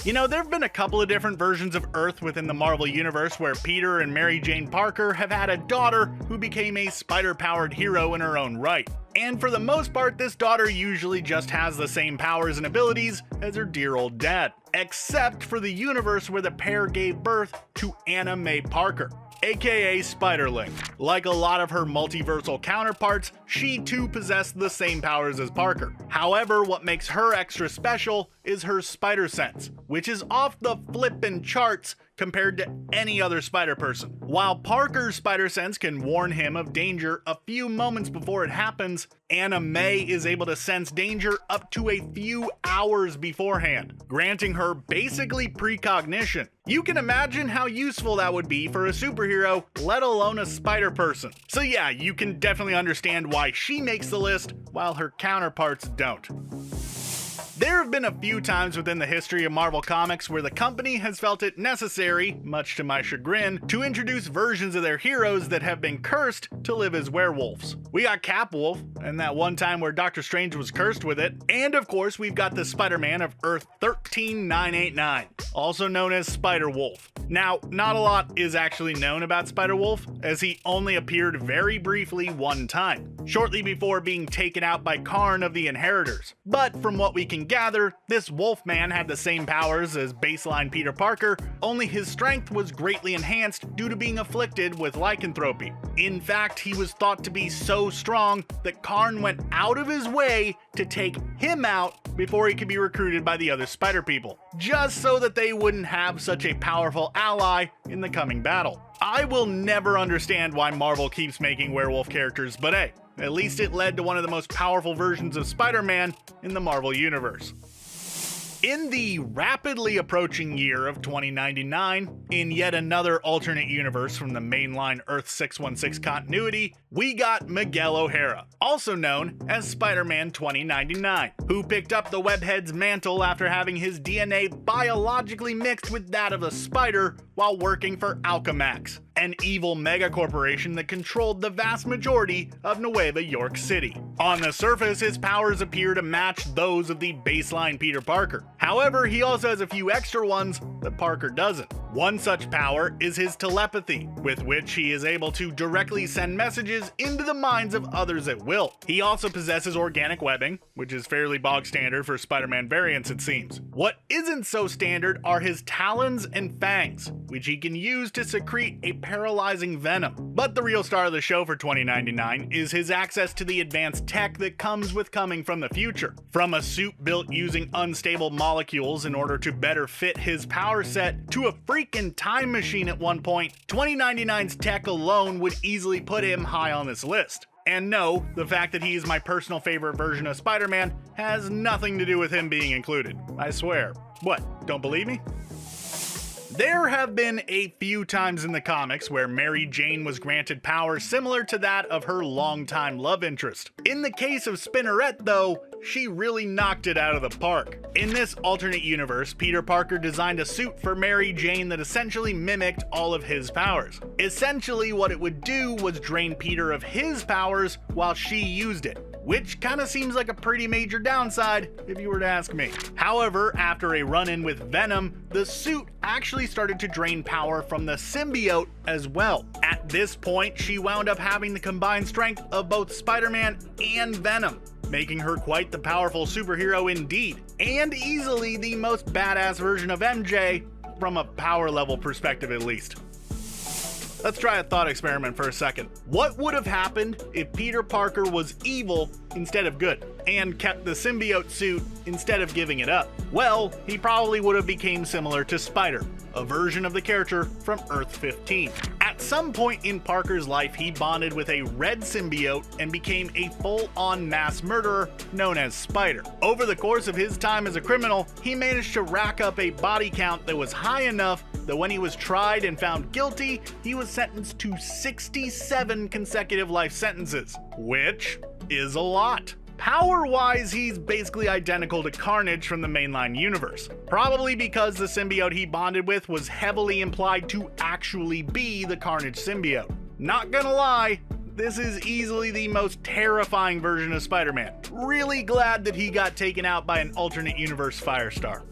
You know, there have been a couple of different versions of Earth within the Marvel Universe where Peter and Mary Jane Parker have had a daughter who became a spider-powered hero in her own right. And for the most part, this daughter usually just has the same powers and abilities as her dear old dad. Except for the universe where the pair gave birth to Anna May Parker, aka Spiderling. Like a lot of her multiversal counterparts, she too possessed the same powers as Parker. However, what makes her extra special is her spider sense, which is off the flippin' charts compared to any other spider person. While Parker's spider sense can warn him of danger a few moments before it happens, Anna May is able to sense danger up to a few hours beforehand, granting her basically precognition. You can imagine how useful that would be for a superhero, let alone a spider person. So yeah, you can definitely understand why she makes the list while her counterparts don't. There have been a few times within the history of Marvel Comics where the company has felt it necessary, much to my chagrin, to introduce versions of their heroes that have been cursed to live as werewolves. We got Capwolf, and that one time where Doctor Strange was cursed with it, and of course we've got the Spider-Man of Earth 13989, also known as Spider-Wolf. Now, not a lot is actually known about Spider-Wolf, as he only appeared very briefly one time, shortly before being taken out by Karn of the Inheritors. But from what we can gather, this Wolfman had the same powers as baseline Peter Parker, only his strength was greatly enhanced due to being afflicted with lycanthropy. In fact, he was thought to be so strong that Karn went out of his way to take him out before he could be recruited by the other Spider people, just so that they wouldn't have such a powerful ally in the coming battle. I will never understand why Marvel keeps making werewolf characters, but hey, at least it led to one of the most powerful versions of Spider-Man in the Marvel Universe. In the rapidly approaching year of 2099, in yet another alternate universe from the mainline Earth 616 continuity, we got Miguel O'Hara, also known as Spider-Man 2099, who picked up the Webhead's mantle after having his DNA biologically mixed with that of a spider while working for Alchemax, an evil megacorporation that controlled the vast majority of Nueva York City. On the surface, his powers appear to match those of the baseline Peter Parker. However, he also has a few extra ones that Parker doesn't. One such power is his telepathy, with which he is able to directly send messages into the minds of others at will. He also possesses organic webbing, which is fairly bog standard for Spider-Man variants it seems. What isn't so standard are his talons and fangs, which he can use to secrete a paralyzing venom. But the real star of the show for 2099 is his access to the advanced tech that comes with coming from the future. From a suit built using unstable molecules in order to better fit his power set, to a freaking time machine at one point, 2099's tech alone would easily put him high on this list. And no, the fact that he is my personal favorite version of Spider-Man has nothing to do with him being included. I swear. What, don't believe me? There have been a few times in the comics where Mary Jane was granted powers similar to that of her longtime love interest. In the case of Spinneret, though, she really knocked it out of the park. In this alternate universe, Peter Parker designed a suit for Mary Jane that essentially mimicked all of his powers. Essentially, what it would do was drain Peter of his powers while she used it, which kinda seems like a pretty major downside if you were to ask me. However, after a run-in with Venom, the suit actually started to drain power from the symbiote as well. At this point, she wound up having the combined strength of both Spider-Man and Venom, making her quite the powerful superhero indeed, and easily the most badass version of MJ, from a power level perspective at least. Let's try a thought experiment for a second. What would have happened if Peter Parker was evil instead of good, and kept the symbiote suit instead of giving it up? Well, he probably would have become similar to Spider, a version of the character from Earth 15. At some point in Parker's life, he bonded with a red symbiote and became a full-on mass murderer known as Spider. Over the course of his time as a criminal, he managed to rack up a body count that was high enough that when he was tried and found guilty, he was sentenced to 67 consecutive life sentences, which is a lot. Power-wise, he's basically identical to Carnage from the mainline universe, probably because the symbiote he bonded with was heavily implied to actually be the Carnage symbiote. Not gonna lie, this is easily the most terrifying version of Spider-Man. Really glad that he got taken out by an alternate universe Firestar.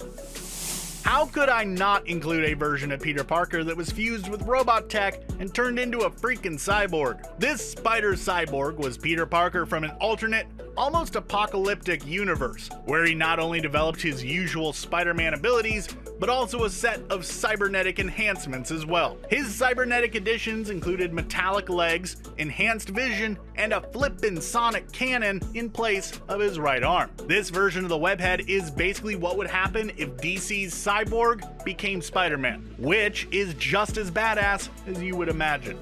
How could I not include a version of Peter Parker that was fused with robot tech and turned into a freaking cyborg? This spider cyborg was Peter Parker from an alternate, almost apocalyptic universe, where he not only developed his usual Spider-Man abilities, but also a set of cybernetic enhancements as well. His cybernetic additions included metallic legs, enhanced vision, and a flippin' sonic cannon in place of his right arm. This version of the Webhead is basically what would happen if DC's Cyborg became Spider-Man, which is just as badass as you would imagine.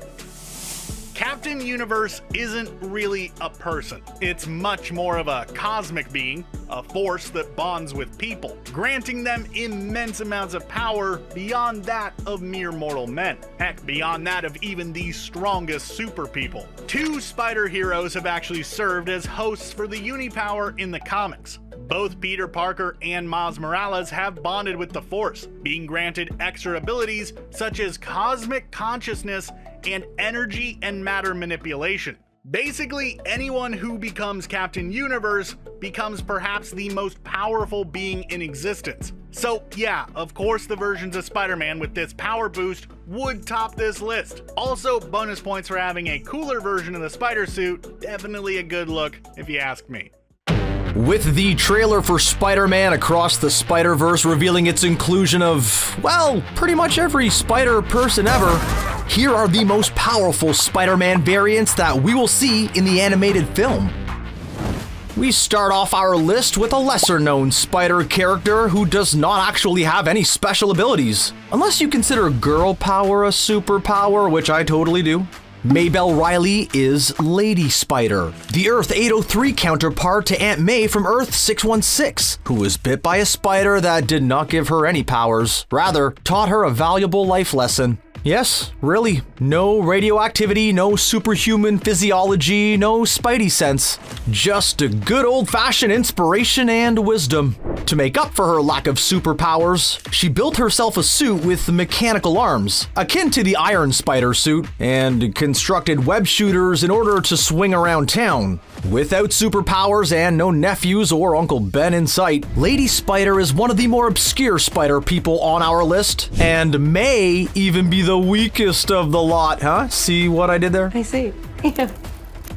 Captain Universe isn't really a person. It's much more of a cosmic being, a force that bonds with people, granting them immense amounts of power beyond that of mere mortal men. Heck, beyond that of even the strongest super people. Two spider heroes have actually served as hosts for the Unipower in the comics. Both Peter Parker and Miles Morales have bonded with the Force, being granted extra abilities such as cosmic consciousness and energy and matter manipulation. Basically, anyone who becomes Captain Universe becomes perhaps the most powerful being in existence. So yeah, of course the versions of Spider-Man with this power boost would top this list. Also, bonus points for having a cooler version of the spider suit. Definitely a good look, if you ask me. With the trailer for Spider-Man Across the Spider-Verse revealing its inclusion of, well, pretty much every spider person ever, here are the most powerful Spider-Man variants that we will see in the animated film. We start off our list with a lesser-known spider character who does not actually have any special abilities, unless you consider girl power a superpower, which I totally do. Maybelle Riley is Lady Spider, the Earth 803 counterpart to Aunt May from Earth 616, who was bit by a spider that did not give her any powers, rather taught her a valuable life lesson. Yes, really, no radioactivity, no superhuman physiology, no spidey sense. Just a good old-fashioned inspiration and wisdom. To make up for her lack of superpowers, she built herself a suit with mechanical arms, akin to the Iron Spider suit, and constructed web shooters in order to swing around town. Without superpowers and no nephews or Uncle Ben in sight, Lady Spider is one of the more obscure spider people on our list, and may even be the weakest of the lot, huh? See what I did there? I see. Yeah.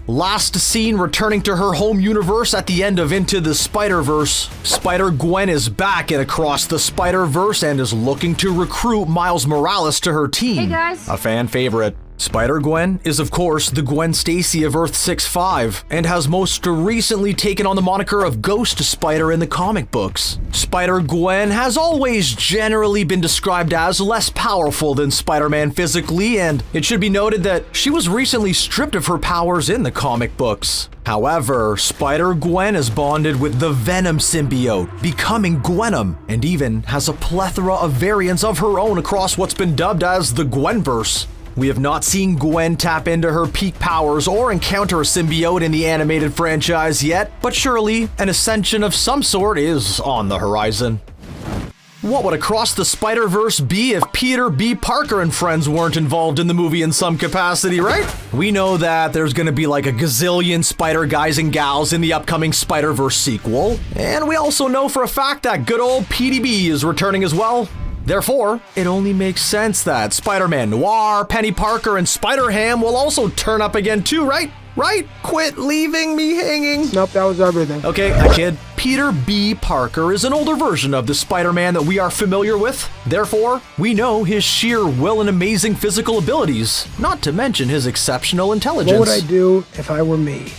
Last seen returning to her home universe at the end of Into the Spider-Verse, Spider-Gwen is back in Across the Spider-Verse and is looking to recruit Miles Morales to her team. Hey guys. A fan favorite. Spider-Gwen is of course the Gwen Stacy of Earth 6-5 and has most recently taken on the moniker of Ghost Spider in the comic books. Spider-Gwen has always generally been described as less powerful than Spider-Man physically, and it should be noted that she was recently stripped of her powers in the comic books. However, Spider-Gwen is bonded with the Venom symbiote, becoming Gwenom, and even has a plethora of variants of her own across what's been dubbed as the Gwenverse. We have not seen Gwen tap into her peak powers or encounter a symbiote in the animated franchise yet, but surely an ascension of some sort is on the horizon. What would Across the Spider-Verse be if Peter B. Parker and friends weren't involved in the movie in some capacity, right? We know that there's gonna be like a gazillion spider guys and gals in the upcoming Spider-Verse sequel, and we also know for a fact that good old PDB is returning as well. Therefore, it only makes sense that Spider-Man Noir, Penny Parker, and Spider-Ham will also turn up again too, right? Right? Quit leaving me hanging. Nope, that was everything. Okay, I kid. Peter B. Parker is an older version of the Spider-Man that we are familiar with. Therefore, we know his sheer will and amazing physical abilities, not to mention his exceptional intelligence. What would I do if I were me?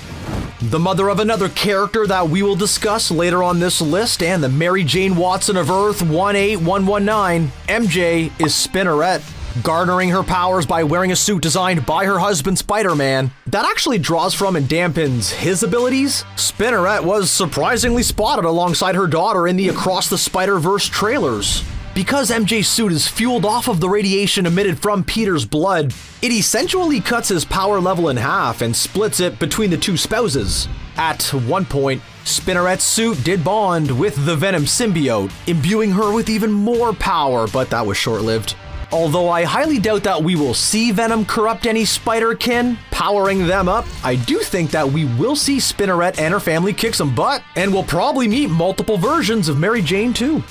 The mother of another character that we will discuss later on this list, and the Mary Jane Watson of Earth 18119, MJ is Spinneret, garnering her powers by wearing a suit designed by her husband Spider-Man that actually draws from and dampens his abilities. Spinneret was surprisingly spotted alongside her daughter in the Across the Spider-Verse trailers. Because MJ's suit is fueled off of the radiation emitted from Peter's blood, it essentially cuts his power level in half and splits it between the two spouses. At one point, Spinneret's suit did bond with the Venom symbiote, imbuing her with even more power, but that was short-lived. Although I highly doubt that we will see Venom corrupt any Spider-Kin, powering them up, I do think that we will see Spinneret and her family kick some butt, and we'll probably meet multiple versions of Mary Jane too.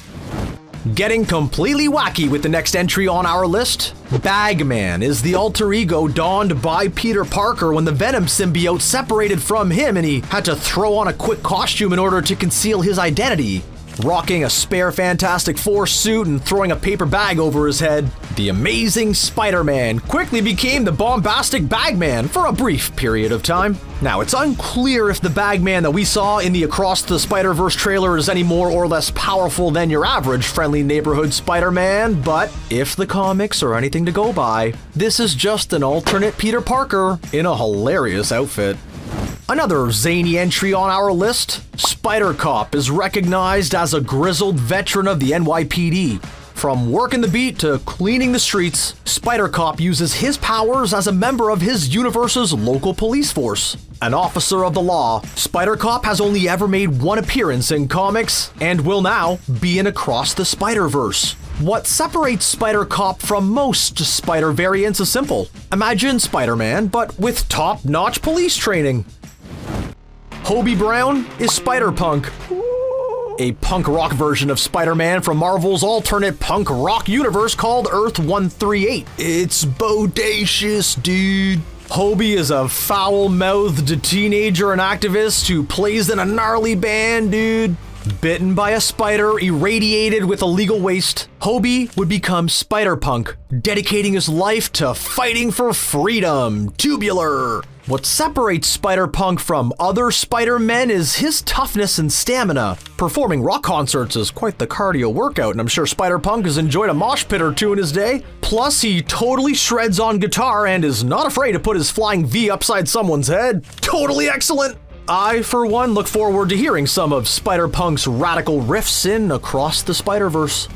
Getting completely wacky with the next entry on our list, Bagman is the alter ego donned by Peter Parker when the Venom symbiote separated from him and he had to throw on a quick costume in order to conceal his identity. Rocking a spare Fantastic Four suit and throwing a paper bag over his head, the Amazing Spider-Man quickly became the bombastic Bagman for a brief period of time. Now, it's unclear if the Bagman that we saw in the Across the Spider-Verse trailer is any more or less powerful than your average friendly neighborhood Spider-Man, but if the comics are anything to go by, this is just an alternate Peter Parker in a hilarious outfit. Another zany entry on our list, Spider Cop is recognized as a grizzled veteran of the NYPD. From working the beat to cleaning the streets, Spider Cop uses his powers as a member of his universe's local police force. An officer of the law, Spider Cop has only ever made one appearance in comics and will now be in Across the Spider-Verse. What separates Spider-Cop from most Spider variants is simple. Imagine Spider-Man, but with top-notch police training. Hobie Brown is Spider-Punk, a punk rock version of Spider-Man from Marvel's alternate punk rock universe called Earth 138. It's bodacious, dude. Hobie is a foul-mouthed teenager and activist who plays in a gnarly band, dude. Bitten by a spider, irradiated with illegal waste, Hobie would become Spider-Punk, dedicating his life to fighting for freedom. Tubular. What separates Spider-Punk from other Spider-Men is his toughness and stamina. Performing rock concerts is quite the cardio workout, and I'm sure Spider-Punk has enjoyed a mosh pit or two in his day. Plus, he totally shreds on guitar and is not afraid to put his flying V upside someone's head. Totally excellent! I, for one, look forward to hearing some of Spider-Punk's radical riffs in Across the Spider-Verse.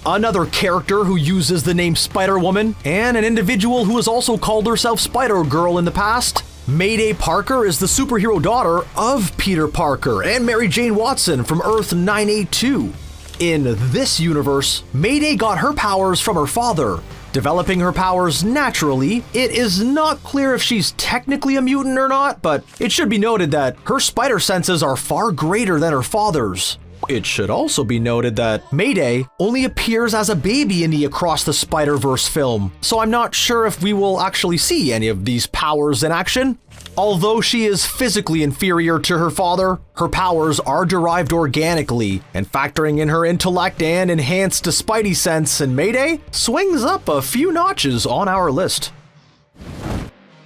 Another character who uses the name Spider-Woman, and an individual who has also called herself Spider-Girl in the past. Mayday Parker is the superhero daughter of Peter Parker and Mary Jane Watson from Earth 982. In this universe, Mayday got her powers from her father. Developing her powers naturally, it is not clear if she's technically a mutant or not, but it should be noted that her spider senses are far greater than her father's. It should also be noted that Mayday only appears as a baby in the Across the Spider-Verse film, so I'm not sure if we will actually see any of these powers in action. Although she is physically inferior to her father, her powers are derived organically, and factoring in her intellect and enhanced Spidey sense, and Mayday swings up a few notches on our list.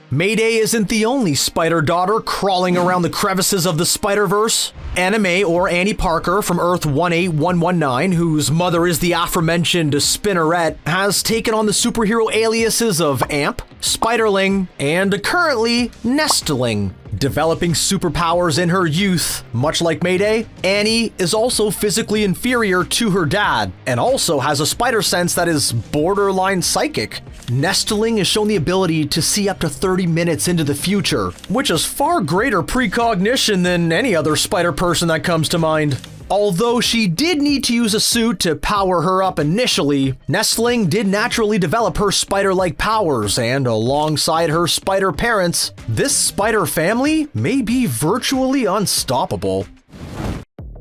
Mayday isn't the only spider daughter crawling around the crevices of the Spider-Verse. Anna May, or Annie Parker from Earth 18119, whose mother is the aforementioned Spinneret, has taken on the superhero aliases of Amp, Spiderling, and currently Nestling. Developing superpowers in her youth, much like Mayday, Annie is also physically inferior to her dad, and also has a spider sense that is borderline psychic. Nestling is shown the ability to see up to 30 minutes into the future, which is far greater precognition than any other spider person that comes to mind. Although she did need to use a suit to power her up initially, Nestling did naturally develop her spider-like powers, and alongside her spider parents, this spider family may be virtually unstoppable.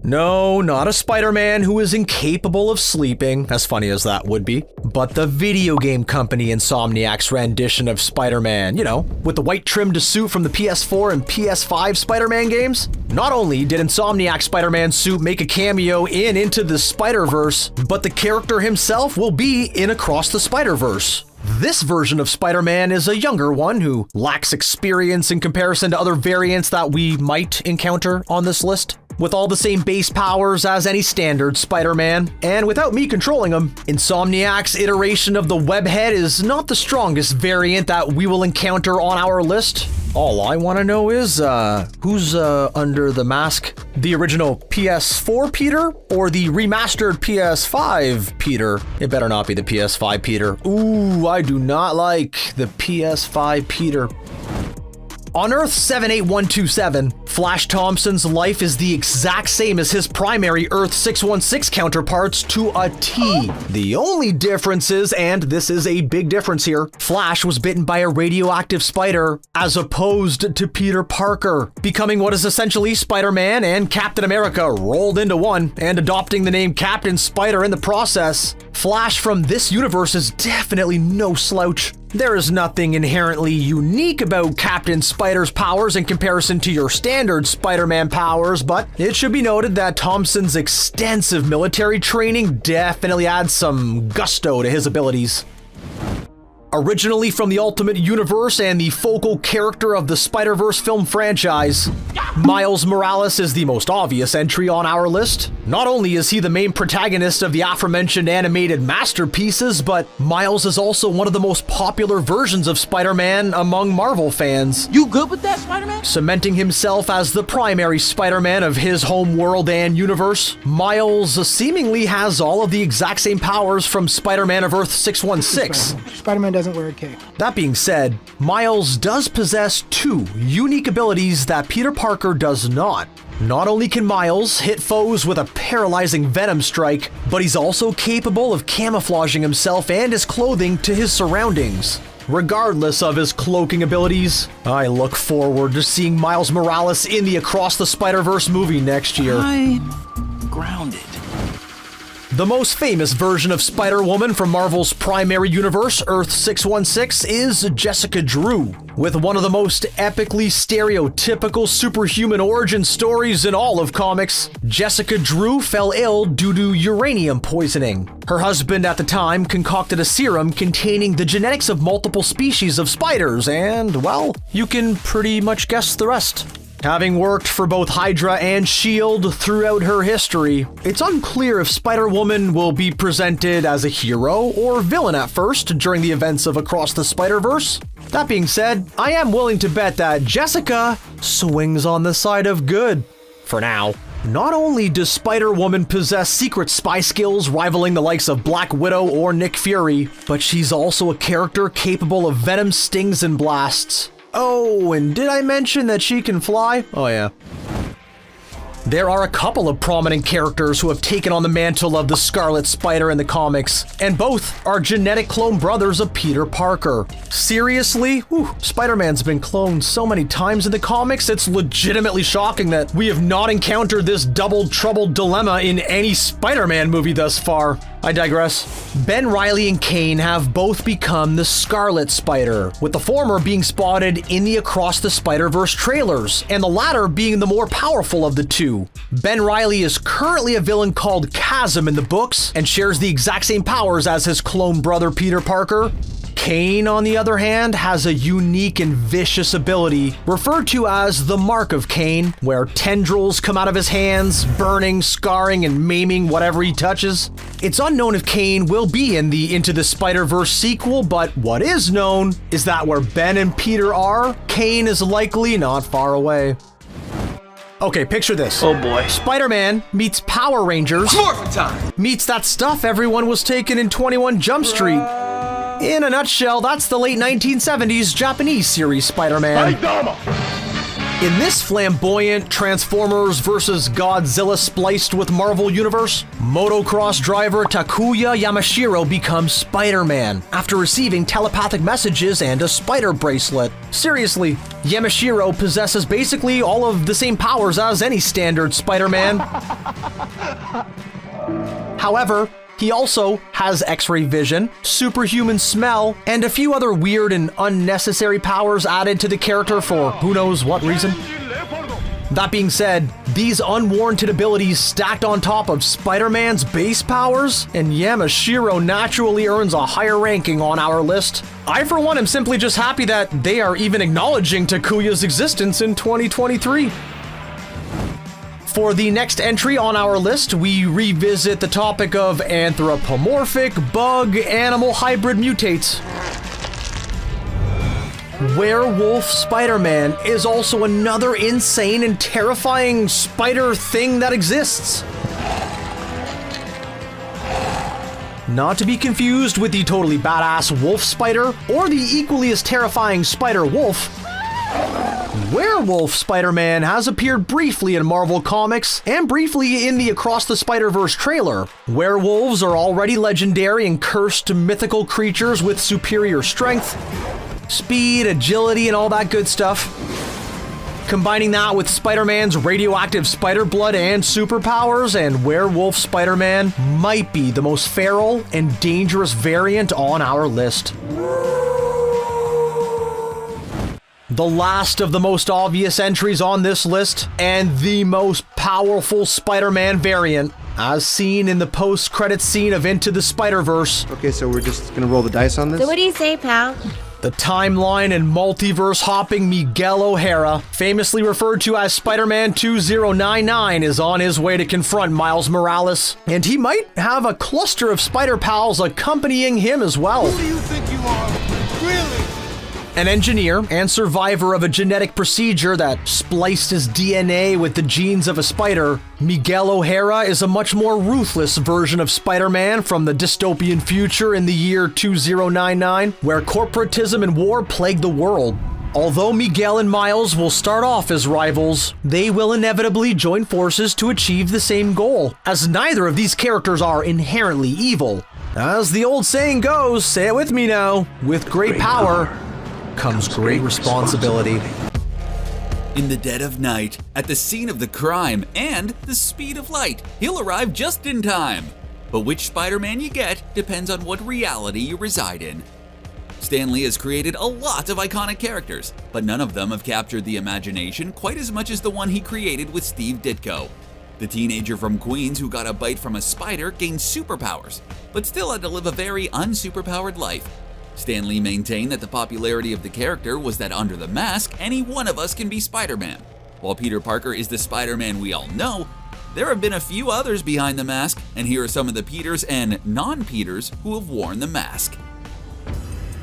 No, not a Spider-Man who is incapable of sleeping, as funny as that would be, but the video game company Insomniac's rendition of Spider-Man, you know, with the white trimmed suit from the PS4 and PS5 Spider-Man games. Not only did Insomniac's Spider-Man suit make a cameo in Into the Spider-Verse, but the character himself will be in Across the Spider-Verse. This version of Spider-Man is a younger one who lacks experience in comparison to other variants that we might encounter on this list. With all the same base powers as any standard Spider-Man, and without me controlling them, Insomniac's iteration of the Webhead is not the strongest variant that we will encounter on our list. All I want to know is, who's under the mask? The original PS4 Peter or the remastered PS5 Peter? It better not be the PS5 Peter. Ooh, I do not like the PS5 Peter. On Earth 78127, Flash Thompson's life is the exact same as his primary Earth 616 counterparts to a T. The only difference is, and this is a big difference here, Flash was bitten by a radioactive spider as opposed to Peter Parker, becoming what is essentially Spider-Man and Captain America rolled into one, and adopting the name Captain Spider in the process. Flash from this universe is definitely no slouch. There is nothing inherently unique about Captain Spider's powers in comparison to your standard Spider-Man powers, but it should be noted that Thompson's extensive military training definitely adds some gusto to his abilities. Originally from the Ultimate Universe and the focal character of the Spider-Verse film franchise, Miles Morales is the most obvious entry on our list. Not only is he the main protagonist of the aforementioned animated masterpieces, but Miles is also one of the most popular versions of Spider-Man among Marvel fans. You good with that, Spider-Man? Cementing himself as the primary Spider-Man of his home world and universe, Miles seemingly has all of the exact same powers from Spider-Man of Earth 616. Spider-Man doesn't wear a cape. That being said, Miles does possess two unique abilities that Peter Parker does not. Not only can Miles hit foes with a paralyzing venom strike, but he's also capable of camouflaging himself and his clothing to his surroundings. Regardless of his cloaking abilities, I look forward to seeing Miles Morales in the Across the Spider-Verse movie next year. I'm grounded. The most famous version of Spider-Woman from Marvel's primary universe, Earth 616, is Jessica Drew. With one of the most epically stereotypical superhuman origin stories in all of comics, Jessica Drew fell ill due to uranium poisoning. Her husband at the time concocted a serum containing the genetics of multiple species of spiders, and, well, you can pretty much guess the rest. Having worked for both Hydra and S.H.I.E.L.D. throughout her history, it's unclear if Spider-Woman will be presented as a hero or villain at first during the events of Across the Spider-Verse. That being said, I am willing to bet that Jessica swings on the side of good. For now. Not only does Spider-Woman possess secret spy skills rivaling the likes of Black Widow or Nick Fury, but she's also a character capable of venom, stings, and blasts. Oh, and did I mention that she can fly? Oh yeah. There are a couple of prominent characters who have taken on the mantle of the Scarlet Spider in the comics, and both are genetic clone brothers of Peter Parker. Seriously? Spider-Man's been cloned so many times in the comics, it's legitimately shocking that we have not encountered this double trouble dilemma in any Spider-Man movie thus far. I digress. Ben Reilly and Kane have both become the Scarlet Spider, with the former being spotted in the Across the Spider-Verse trailers, and the latter being the more powerful of the two. Ben Reilly is currently a villain called Chasm in the books, and shares the exact same powers as his clone brother Peter Parker. Kane, on the other hand, has a unique and vicious ability referred to as the Mark of Kane, where tendrils come out of his hands, burning, scarring, and maiming whatever he touches. It's unknown if Kane will be in the Into the Spider-Verse sequel, but what is known is that where Ben and Peter are, Kane is likely not far away. Okay, picture this. Oh boy. Spider-Man meets Power Rangers. Morphin' time! Meets that stuff everyone was taking in 21 Jump Street. In a nutshell, that's the late 1970s Japanese series Spider-Man. In this flamboyant Transformers vs. Godzilla spliced with Marvel Universe, motocross driver Takuya Yamashiro becomes Spider-Man after receiving telepathic messages and a spider bracelet. Seriously, Yamashiro possesses basically all of the same powers as any standard Spider-Man. However, he also has X-ray vision, superhuman smell, and a few other weird and unnecessary powers added to the character for who knows what reason. That being said, these unwarranted abilities stacked on top of Spider-Man's base powers, and Yamashiro naturally earns a higher ranking on our list. I, for one, am simply just happy that they are even acknowledging Takuya's existence in 2023. For the next entry on our list, we revisit the topic of anthropomorphic bug-animal hybrid mutates. Werewolf Spider-Man is also another insane and terrifying spider thing that exists. Not to be confused with the totally badass wolf spider or the equally as terrifying Spider-Wolf. Werewolf Spider-Man has appeared briefly in Marvel Comics and briefly in the Across the Spider-Verse trailer. Werewolves are already legendary and cursed mythical creatures with superior strength, speed, agility, and all that good stuff. Combining that with Spider-Man's radioactive spider blood and superpowers, and Werewolf Spider-Man might be the most feral and dangerous variant on our list. The last of the most obvious entries on this list, and the most powerful Spider-Man variant, as seen in the post-credits scene of Into the Spider-Verse. Okay, so we're just gonna roll the dice on this? So what do you say, pal? The timeline and multiverse hopping Miguel O'Hara, famously referred to as Spider-Man 2099, is on his way to confront Miles Morales, and he might have a cluster of spider pals accompanying him as well. Who do you think you are? Really? An engineer and survivor of a genetic procedure that spliced his DNA with the genes of a spider, Miguel O'Hara is a much more ruthless version of Spider-Man from the dystopian future in the year 2099, where corporatism and war plagued the world. Although Miguel and Miles will start off as rivals, they will inevitably join forces to achieve the same goal, as neither of these characters are inherently evil. As the old saying goes, say it with me now, with great power comes great responsibility. In the dead of night, at the scene of the crime, and the speed of light, he'll arrive just in time. But which Spider-Man you get depends on what reality you reside in. Stan Lee has created a lot of iconic characters, but none of them have captured the imagination quite as much as the one he created with Steve Ditko. The teenager from Queens who got a bite from a spider gained superpowers, but still had to live a very unsuperpowered life. Stan Lee maintained that the popularity of the character was that under the mask, any one of us can be Spider-Man. While Peter Parker is the Spider-Man we all know, there have been a few others behind the mask, and here are some of the Peters and non-Peters who have worn the mask.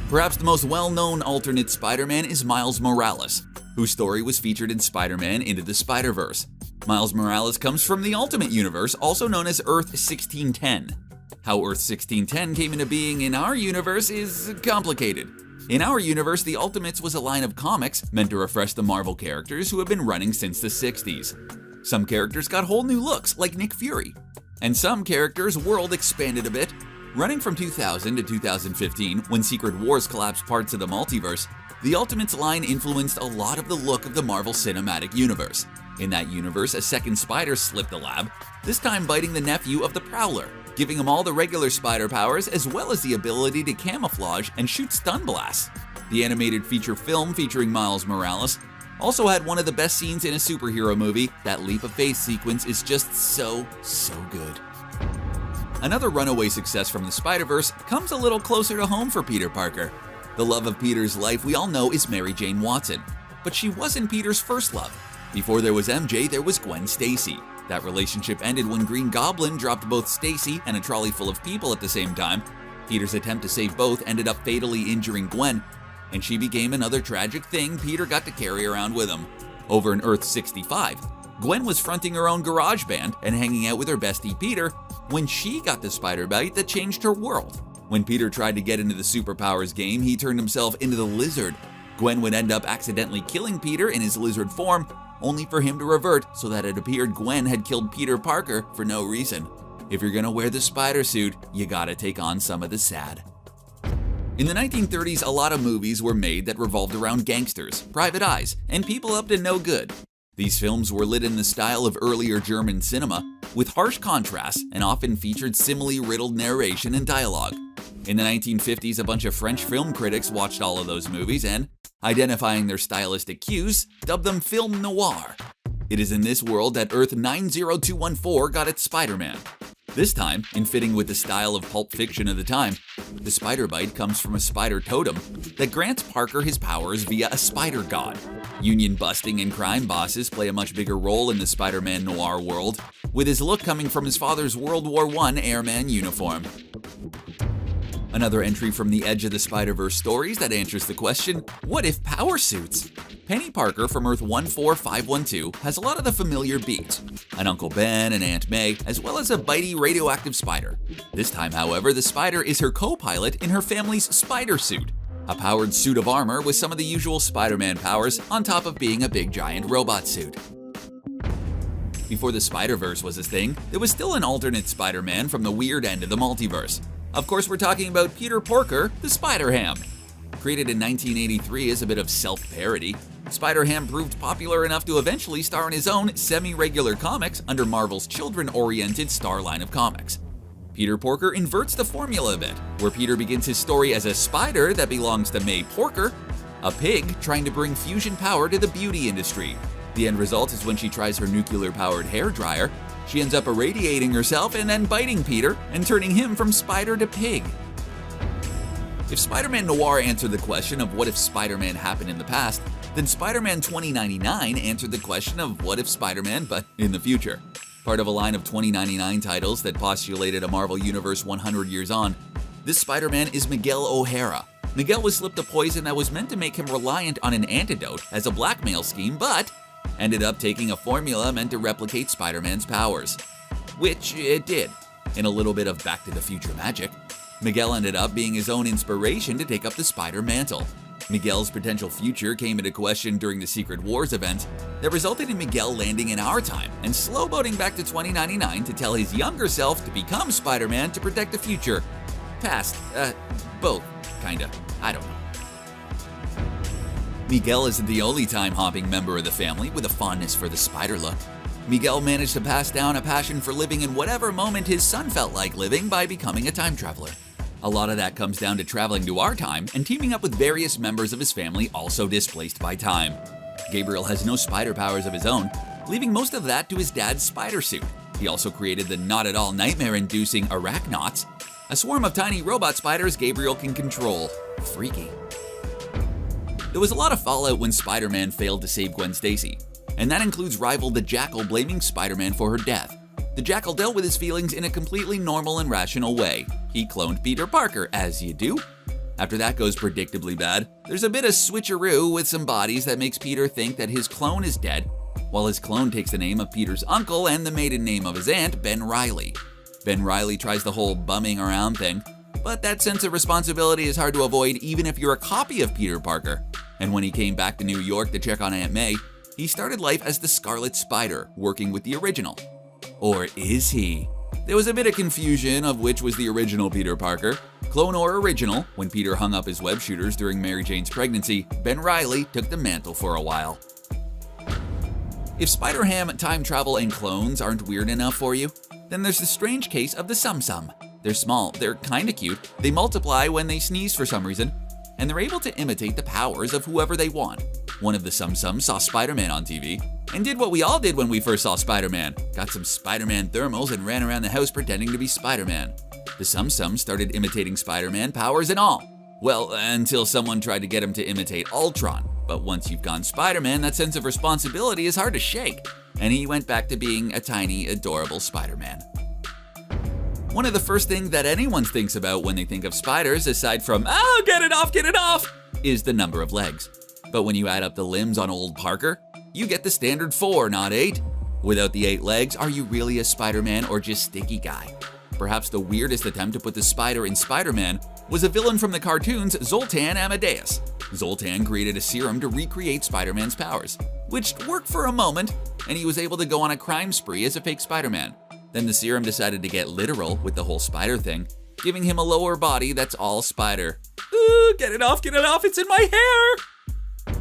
Perhaps the most well-known alternate Spider-Man is Miles Morales, whose story was featured in Spider-Man Into the Spider-Verse. Miles Morales comes from the Ultimate Universe, also known as Earth 1610. How Earth 1610 came into being in our universe is complicated. In our universe, the Ultimates was a line of comics meant to refresh the Marvel characters who have been running since the 60s. Some characters got whole new looks, like Nick Fury. And some characters' world expanded a bit. Running from 2000 to 2015, when Secret Wars collapsed parts of the multiverse, the Ultimates line influenced a lot of the look of the Marvel Cinematic Universe. In that universe, a second spider slipped the lab, this time biting the nephew of the Prowler, giving him all the regular spider powers as well as the ability to camouflage and shoot stun blasts. The animated feature film featuring Miles Morales also had one of the best scenes in a superhero movie. That leap of faith sequence is just so good. Another runaway success from the Spider-Verse comes a little closer to home for Peter Parker. The love of Peter's life we all know is Mary Jane Watson, but she wasn't Peter's first love. Before there was MJ, there was Gwen Stacy. That relationship ended when Green Goblin dropped both Stacy and a trolley full of people at the same time. Peter's attempt to save both ended up fatally injuring Gwen, and she became another tragic thing Peter got to carry around with him. Over in Earth 65, Gwen was fronting her own garage band and hanging out with her bestie Peter when she got the spider bite that changed her world. When Peter tried to get into the superpowers game, he turned himself into the lizard. Gwen would end up accidentally killing Peter in his lizard form, only for him to revert so that it appeared Gwen had killed Peter Parker for no reason. If you're gonna wear the spider suit, you gotta take on some of the sad. In the 1930s, a lot of movies were made that revolved around gangsters, private eyes, and people up to no good. These films were lit in the style of earlier German cinema, with harsh contrasts and often featured simile-riddled narration and dialogue. In the 1950s, a bunch of French film critics watched all of those movies and, identifying their stylistic cues, dubbed them film noir. It is in this world that Earth 90214 got its Spider-Man. This time, in fitting with the style of pulp fiction of the time, the spider bite comes from a spider totem that grants Parker his powers via a spider god. Union busting and crime bosses play a much bigger role in the Spider-Man noir world, with his look coming from his father's World War I airman uniform. Another entry from the Edge of the Spider-Verse stories that answers the question, what if power suits? Penny Parker from Earth 14512 has a lot of the familiar beats, an Uncle Ben and Aunt May, as well as a bitey radioactive spider. This time, however, the spider is her co-pilot in her family's spider suit, a powered suit of armor with some of the usual Spider-Man powers on top of being a big giant robot suit. Before the Spider-Verse was a thing, there was still an alternate Spider-Man from the weird end of the multiverse. Of course, we're talking about Peter Porker, the Spider-Ham. Created in 1983 as a bit of self-parody, Spider-Ham proved popular enough to eventually star in his own semi-regular comics under Marvel's children-oriented Star line of comics. Peter Porker inverts the formula a bit, where Peter begins his story as a spider that belongs to May Porker, a pig trying to bring fusion power to the beauty industry. The end result is when she tries her nuclear-powered hairdryer, she ends up irradiating herself and then biting Peter and turning him from spider to pig. If Spider-Man Noir answered the question of what if Spider-Man happened in the past, then Spider-Man 2099 answered the question of what if Spider-Man, but in the future. Part of a line of 2099 titles that postulated a Marvel Universe 100 years on, this Spider-Man is Miguel O'Hara. Miguel was slipped a poison that was meant to make him reliant on an antidote as a blackmail scheme, but ended up taking a formula meant to replicate Spider-Man's powers. Which it did. In a little bit of Back to the Future magic, Miguel ended up being his own inspiration to take up the Spider mantle. Miguel's potential future came into question during the Secret Wars events that resulted in Miguel landing in our time and slow-boating back to 2099 to tell his younger self to become Spider-Man to protect the future. Past, both, kinda. I don't know. Miguel isn't the only time-hopping member of the family with a fondness for the spider look. Miguel managed to pass down a passion for living in whatever moment his son felt like living by becoming a time traveler. A lot of that comes down to traveling to our time and teaming up with various members of his family also displaced by time. Gabriel has no spider powers of his own, leaving most of that to his dad's spider suit. He also created the not at all nightmare-inducing arachnauts, a swarm of tiny robot spiders Gabriel can control. Freaky. There was a lot of fallout when Spider-Man failed to save Gwen Stacy, and that includes rival the Jackal blaming Spider-Man for her death. The Jackal dealt with his feelings in a completely normal and rational way. He cloned Peter Parker, as you do. After that goes predictably bad, there's a bit of switcheroo with some bodies that makes Peter think that his clone is dead, while his clone takes the name of Peter's uncle and the maiden name of his aunt, Ben Reilly. Ben Reilly tries the whole bumming around thing, but that sense of responsibility is hard to avoid even if you're a copy of Peter Parker. And when he came back to New York to check on Aunt May, he started life as the Scarlet Spider, working with the original. Or is he? There was a bit of confusion of which was the original Peter Parker. Clone or original, when Peter hung up his web shooters during Mary Jane's pregnancy, Ben Reilly took the mantle for a while. If Spider-Ham, time travel, and clones aren't weird enough for you, then there's the strange case of the Sum Sum. They're small, they're kinda cute, they multiply when they sneeze for some reason, and they're able to imitate the powers of whoever they want. One of the Sum Sums saw Spider-Man on TV, and did what we all did when we first saw Spider-Man. Got some Spider-Man thermals and ran around the house pretending to be Spider-Man. The Sum Sum started imitating Spider-Man powers and all. Well, until someone tried to get him to imitate Ultron. But once you've gone Spider-Man, that sense of responsibility is hard to shake. And he went back to being a tiny, adorable Spider-Man. One of the first things that anyone thinks about when they think of spiders, aside from, oh, get it off, is the number of legs. But when you add up the limbs on old Parker, you get the standard 4, not 8. Without the 8 legs, are you really a Spider-Man or just Sticky Guy? Perhaps the weirdest attempt to put the spider in Spider-Man was a villain from the cartoons, Zoltan Amadeus. Zoltan created a serum to recreate Spider-Man's powers, which worked for a moment, and he was able to go on a crime spree as a fake Spider-Man. Then the serum decided to get literal with the whole spider thing, giving him a lower body that's all spider. Ooh, get it off, it's in my hair!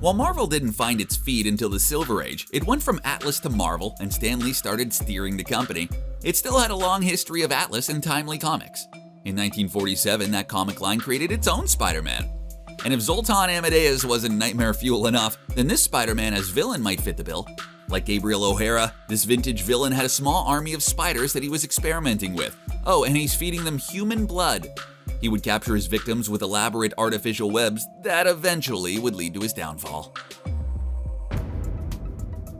While Marvel didn't find its feet until the Silver Age, it went from Atlas to Marvel, and Stan Lee started steering the company. It still had a long history of Atlas and timely comics. In 1947, that comic line created its own Spider-Man. And if Zoltan Amadeus wasn't nightmare fuel enough, then this Spider-Man as villain might fit the bill. Like Gabriel O'Hara, this vintage villain had a small army of spiders that he was experimenting with. Oh, and he's feeding them human blood. He would capture his victims with elaborate artificial webs that eventually would lead to his downfall.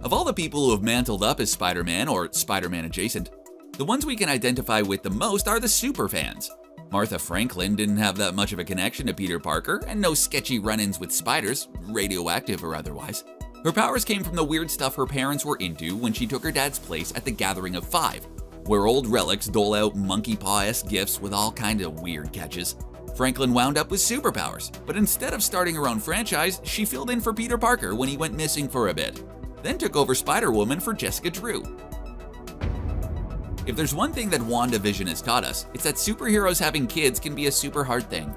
Of all the people who have mantled up as Spider-Man or Spider-Man adjacent, the ones we can identify with the most are the superfans. Martha Franklin didn't have that much of a connection to Peter Parker and no sketchy run-ins with spiders, radioactive or otherwise. Her powers came from the weird stuff her parents were into when she took her dad's place at the Gathering of Five, where old relics dole out monkey paw-esque gifts with all kinds of weird catches. Franklin wound up with superpowers, but instead of starting her own franchise, she filled in for Peter Parker when he went missing for a bit, then took over Spider-Woman for Jessica Drew. If there's one thing that WandaVision has taught us, it's that superheroes having kids can be a super hard thing.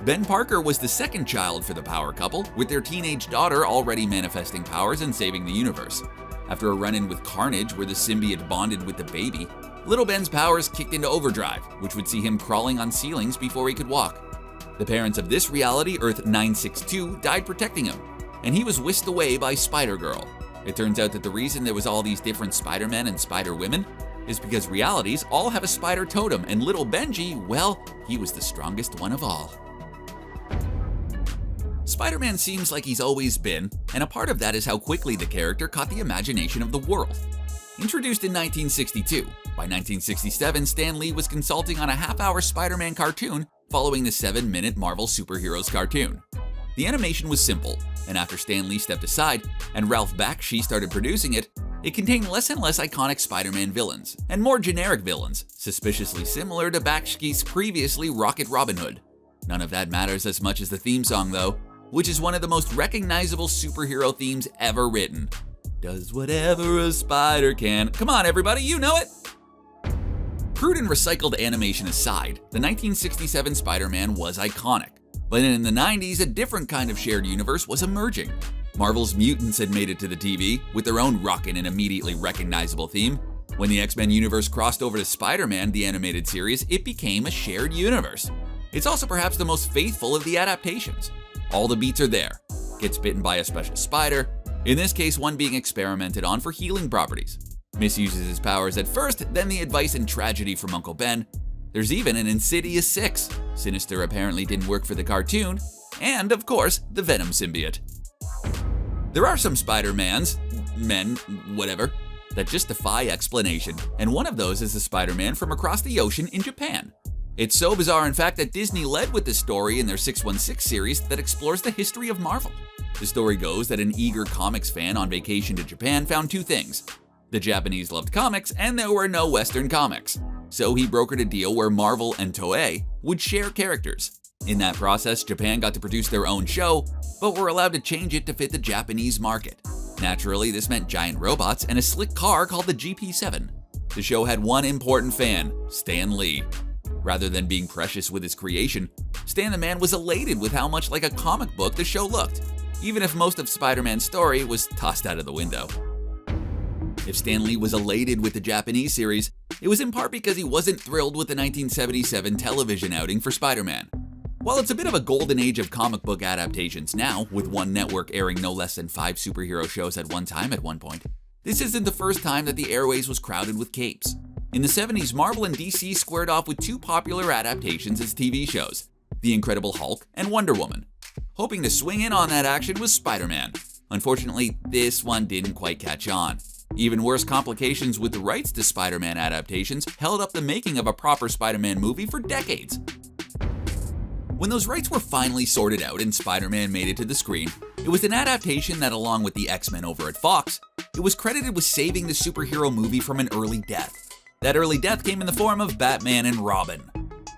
Ben Parker was the second child for the power couple, with their teenage daughter already manifesting powers and saving the universe. After a run-in with Carnage where the symbiote bonded with the baby, little Ben's powers kicked into overdrive, which would see him crawling on ceilings before he could walk. The parents of this reality, Earth 962, died protecting him, and he was whisked away by Spider-Girl. It turns out that the reason there was all these different Spider-Men and Spider-Women is because realities all have a spider totem, and little Benji, well, he was the strongest one of all. Spider-Man seems like he's always been, and a part of that is how quickly the character caught the imagination of the world. Introduced in 1962, by 1967 Stan Lee was consulting on a half-hour Spider-Man cartoon following the 7-minute Marvel Superheroes cartoon. The animation was simple, and after Stan Lee stepped aside and Ralph Bakshi started producing it, it contained less and less iconic Spider-Man villains, and more generic villains, suspiciously similar to Bakshi's previously Rocket Robin Hood. None of that matters as much as the theme song though, which is one of the most recognizable superhero themes ever written. Does whatever a spider can. Come on everybody, you know it! Crude and recycled animation aside, the 1967 Spider-Man was iconic. But in the 90s, a different kind of shared universe was emerging. Marvel's Mutants had made it to the TV, with their own rockin' and immediately recognizable theme. When the X-Men universe crossed over to Spider-Man, the animated series, it became a shared universe. It's also perhaps the most faithful of the adaptations. All the beats are there. Gets bitten by a special spider, in this case one being experimented on for healing properties. Misuses his powers at first, then the advice and tragedy from Uncle Ben. There's even an Insidious 6. Sinister apparently didn't work for the cartoon. And, of course, the Venom symbiote. There are some Spider-Mans, men, whatever, that just defy explanation, and one of those is the Spider-Man from across the ocean in Japan. It's so bizarre, in fact, that Disney led with the story in their 616 series that explores the history of Marvel. The story goes that an eager comics fan on vacation to Japan found two things. The Japanese loved comics, and there were no Western comics. So he brokered a deal where Marvel and Toei would share characters. In that process, Japan got to produce their own show, but were allowed to change it to fit the Japanese market. Naturally, this meant giant robots and a slick car called the GP7. The show had one important fan, Stan Lee. Rather than being precious with his creation, Stan the Man was elated with how much like a comic book the show looked, even if most of Spider-Man's story was tossed out of the window. If Stan Lee was elated with the Japanese series, it was in part because he wasn't thrilled with the 1977 television outing for Spider-Man. While it's a bit of a golden age of comic book adaptations now, with one network airing no less than 5 superhero shows at one time at one point, this isn't the first time that the airways was crowded with capes. In the 70s, Marvel and DC squared off with 2 popular adaptations as TV shows, The Incredible Hulk and Wonder Woman. Hoping to swing in on that action was Spider-Man. Unfortunately, this one didn't quite catch on. Even worse, complications with the rights to Spider-Man adaptations held up the making of a proper Spider-Man movie for decades. When those rights were finally sorted out and Spider-Man made it to the screen, it was an adaptation that, along with the X-Men over at Fox, it was credited with saving the superhero movie from an early death. That early death came in the form of Batman and Robin.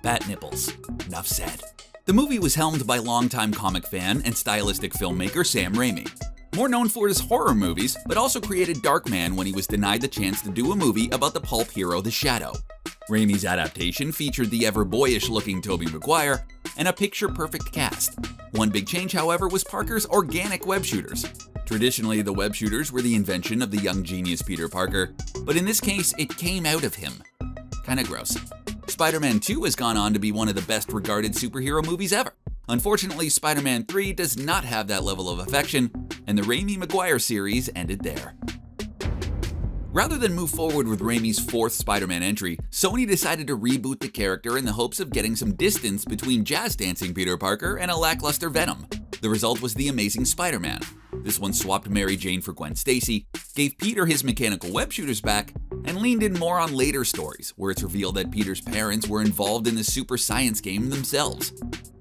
Bat nipples. Enough said. The movie was helmed by longtime comic fan and stylistic filmmaker Sam Raimi. More known for his horror movies, but also created Darkman when he was denied the chance to do a movie about the pulp hero The Shadow. Raimi's adaptation featured the ever boyish-looking Tobey Maguire and a picture-perfect cast. One big change, however, was Parker's organic web shooters. Traditionally, the web shooters were the invention of the young genius Peter Parker, but in this case, it came out of him. Kinda gross. Spider-Man 2 has gone on to be one of the best-regarded superhero movies ever. Unfortunately, Spider-Man 3 does not have that level of affection, and the Raimi-Maguire series ended there. Rather than move forward with Raimi's 4th Spider-Man entry, Sony decided to reboot the character in the hopes of getting some distance between jazz-dancing Peter Parker and a lackluster Venom. The result was The Amazing Spider-Man. This one swapped Mary Jane for Gwen Stacy, gave Peter his mechanical web shooters back, and leaned in more on later stories, where it's revealed that Peter's parents were involved in the super science game themselves.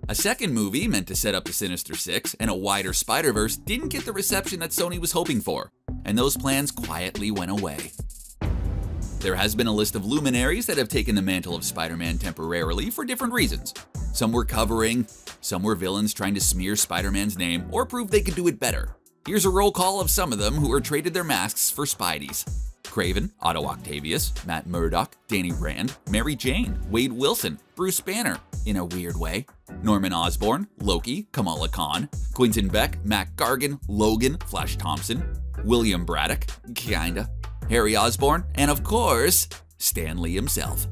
A second movie, meant to set up the Sinister Six and a wider Spider-Verse, didn't get the reception that Sony was hoping for, and those plans quietly went away. There has been a list of luminaries that have taken the mantle of Spider-Man temporarily for different reasons. Some were covering, some were villains trying to smear Spider-Man's name or prove they could do it better. Here's a roll call of some of them who were traded their masks for Spideys. Craven, Otto Octavius, Matt Murdock, Danny Rand, Mary Jane, Wade Wilson, Bruce Banner, in a weird way, Norman Osborn, Loki, Kamala Khan, Quentin Beck, Mac Gargan, Logan, Flash Thompson, William Braddock, kinda, Harry Osborn, and of course, Stan Lee himself.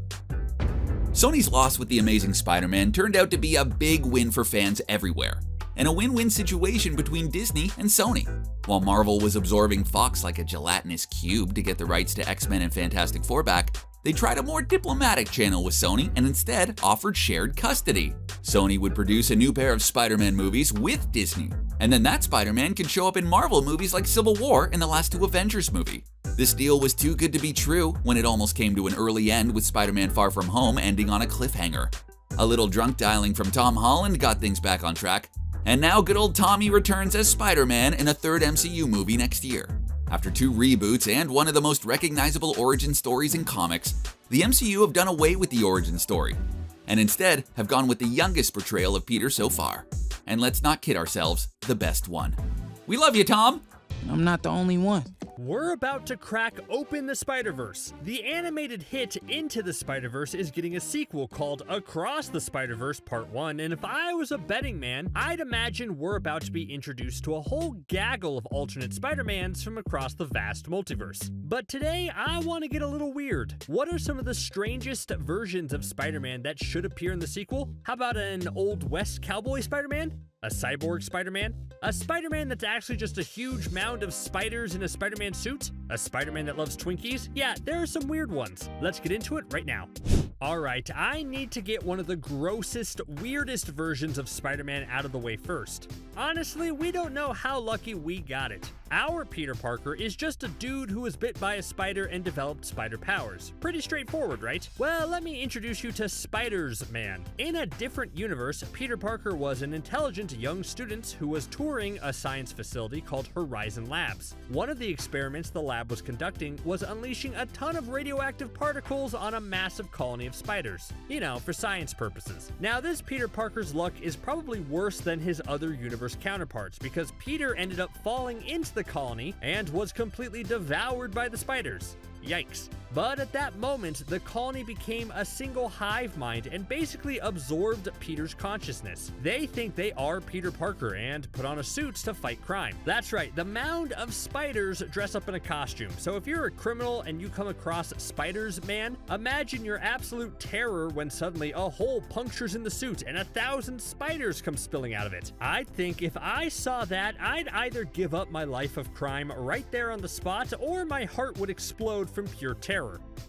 Sony's loss with The Amazing Spider-Man turned out to be a big win for fans everywhere, and a win-win situation between Disney and Sony. While Marvel was absorbing Fox like a gelatinous cube to get the rights to X-Men and Fantastic Four back, they tried a more diplomatic channel with Sony and instead offered shared custody. Sony would produce a new pair of Spider-Man movies with Disney, and then that Spider-Man could show up in Marvel movies like Civil War and the last 2 Avengers movie. This deal was too good to be true when it almost came to an early end with Spider-Man Far From Home ending on a cliffhanger. A little drunk dialing from Tom Holland got things back on track, and now good old Tommy returns as Spider-Man in a 3rd MCU movie next year. After 2 reboots and one of the most recognizable origin stories in comics, the MCU have done away with the origin story. and instead have gone with the youngest portrayal of Peter so far. And let's not kid ourselves, the best one. We love you, Tom! I'm not the only one. We're about to crack open the Spider-Verse. The animated hit Into the Spider-Verse is getting a sequel called Across the Spider-Verse Part 1, and if I was a betting man, I'd imagine we're about to be introduced to a whole gaggle of alternate Spider-Mans from across the vast multiverse. But today, I want to get a little weird. What are some of the strangest versions of Spider-Man that should appear in the sequel? How about an Old West cowboy Spider-Man? A cyborg Spider-Man? A Spider-Man that's actually just a huge mound of spiders in a Spider-Man suit? A Spider-Man that loves Twinkies? Yeah, there are some weird ones. Let's get into it right now. Alright, I need to get one of the grossest, weirdest versions of Spider-Man out of the way first. Honestly, we don't know how lucky we got it. Our Peter Parker is just a dude who was bit by a spider and developed spider powers. Pretty straightforward, right? Well, let me introduce you to Spiders-Man. In a different universe, Peter Parker was an intelligent young student who was touring a science facility called Horizon Labs. One of the experiments the lab was conducting was unleashing a ton of radioactive particles on a massive colony of spiders. You know, for science purposes. Now, this Peter Parker's luck is probably worse than his other universe counterparts because Peter ended up falling into the colony and was completely devoured by the spiders. Yikes. But at that moment, the colony became a single hive mind and basically absorbed Peter's consciousness. They think they are Peter Parker and put on a suit to fight crime. That's right, the mound of spiders dress up in a costume. So if you're a criminal and you come across Spiders-Man, imagine your absolute terror when suddenly a hole punctures in the suit and 1,000 spiders come spilling out of it. I think if I saw that, I'd either give up my life of crime right there on the spot, or my heart would explode from pure terror.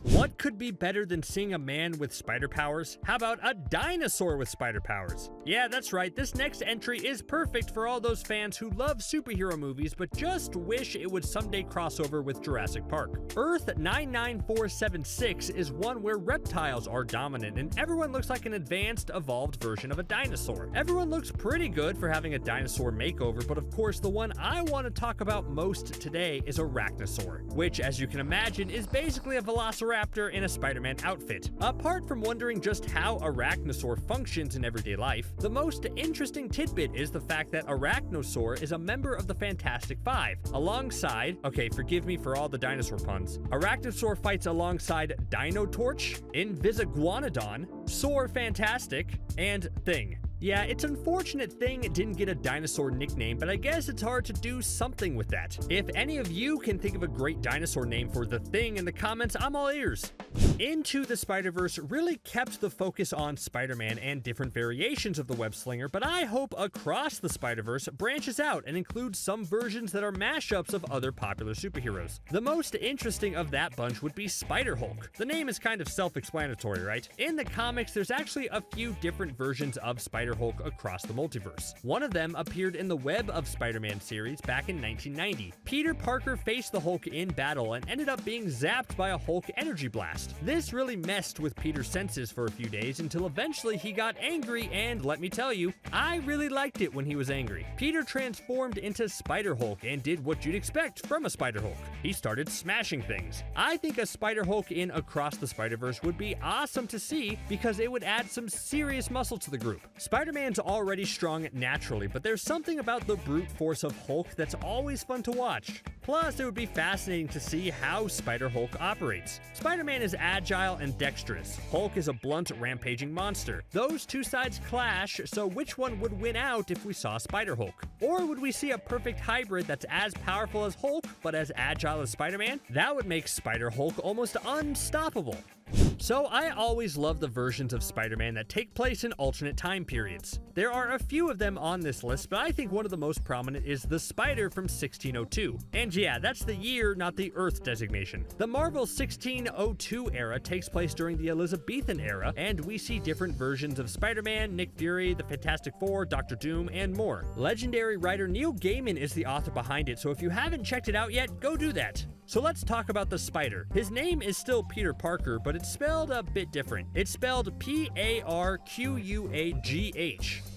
What could be better than seeing a man with spider powers? How about a dinosaur with spider powers? Yeah, that's right, this next entry is perfect for all those fans who love superhero movies but just wish it would someday cross over with Jurassic Park. Earth 99476 is one where reptiles are dominant and everyone looks like an advanced, evolved version of a dinosaur. Everyone looks pretty good for having a dinosaur makeover, but of course the one I want to talk about most today is Arachnosaur, which, as you can imagine, is basically a velociraptor in a Spider-Man outfit. Apart from wondering just how Arachnosaur functions in everyday life, the most interesting tidbit is the fact that Arachnosaur is a member of the Fantastic Five, alongside, okay, forgive me for all the dinosaur puns, Arachnosaur fights alongside Dino Torch, Invisigoanodon, Soar Fantastic, and Thing. Yeah, it's unfortunate Thing didn't get a dinosaur nickname, but I guess it's hard to do something with that. If any of you can think of a great dinosaur name for the Thing in the comments, I'm all ears. Into the Spider-Verse really kept the focus on Spider-Man and different variations of the web slinger, but I hope Across the Spider-Verse branches out and includes some versions that are mashups of other popular superheroes. The most interesting of that bunch would be Spider-Hulk. The name is kind of self-explanatory, right? In the comics, there's actually a few different versions of Spider-Hulk across the multiverse. One of them appeared in the Web of Spider-Man series back in 1990. Peter Parker faced the Hulk in battle and ended up being zapped by a Hulk energy blast. This really messed with Peter's senses for a few days until eventually he got angry, and let me tell you, I really liked it when he was angry. Peter transformed into Spider-Hulk and did what you'd expect from a Spider-Hulk. He started smashing things. I think a Spider-Hulk in Across the Spider-Verse would be awesome to see because it would add some serious muscle to the group. Spider-Man's already strong naturally, but there's something about the brute force of Hulk that's always fun to watch. Plus, it would be fascinating to see how Spider-Hulk operates. Spider-Man is agile and dexterous. Hulk is a blunt, rampaging monster. Those two sides clash, so which one would win out if we saw Spider-Hulk? Or would we see a perfect hybrid that's as powerful as Hulk, but as agile as Spider-Man? That would make Spider-Hulk almost unstoppable. So I always love the versions of Spider-Man that take place in alternate time periods. There are a few of them on this list, but I think one of the most prominent is the Spider from 1602. And yeah, that's the year, not the Earth designation. The Marvel 1602 era takes place during the Elizabethan era, and we see different versions of Spider-Man, Nick Fury, the Fantastic Four, Doctor Doom, and more. Legendary writer Neil Gaiman is the author behind it, so if you haven't checked it out yet, go do that. So let's talk about the Spider. His name is still Peter Parker, but it's spelled a bit different. It's spelled P-A-R-Q-U-A-G-H.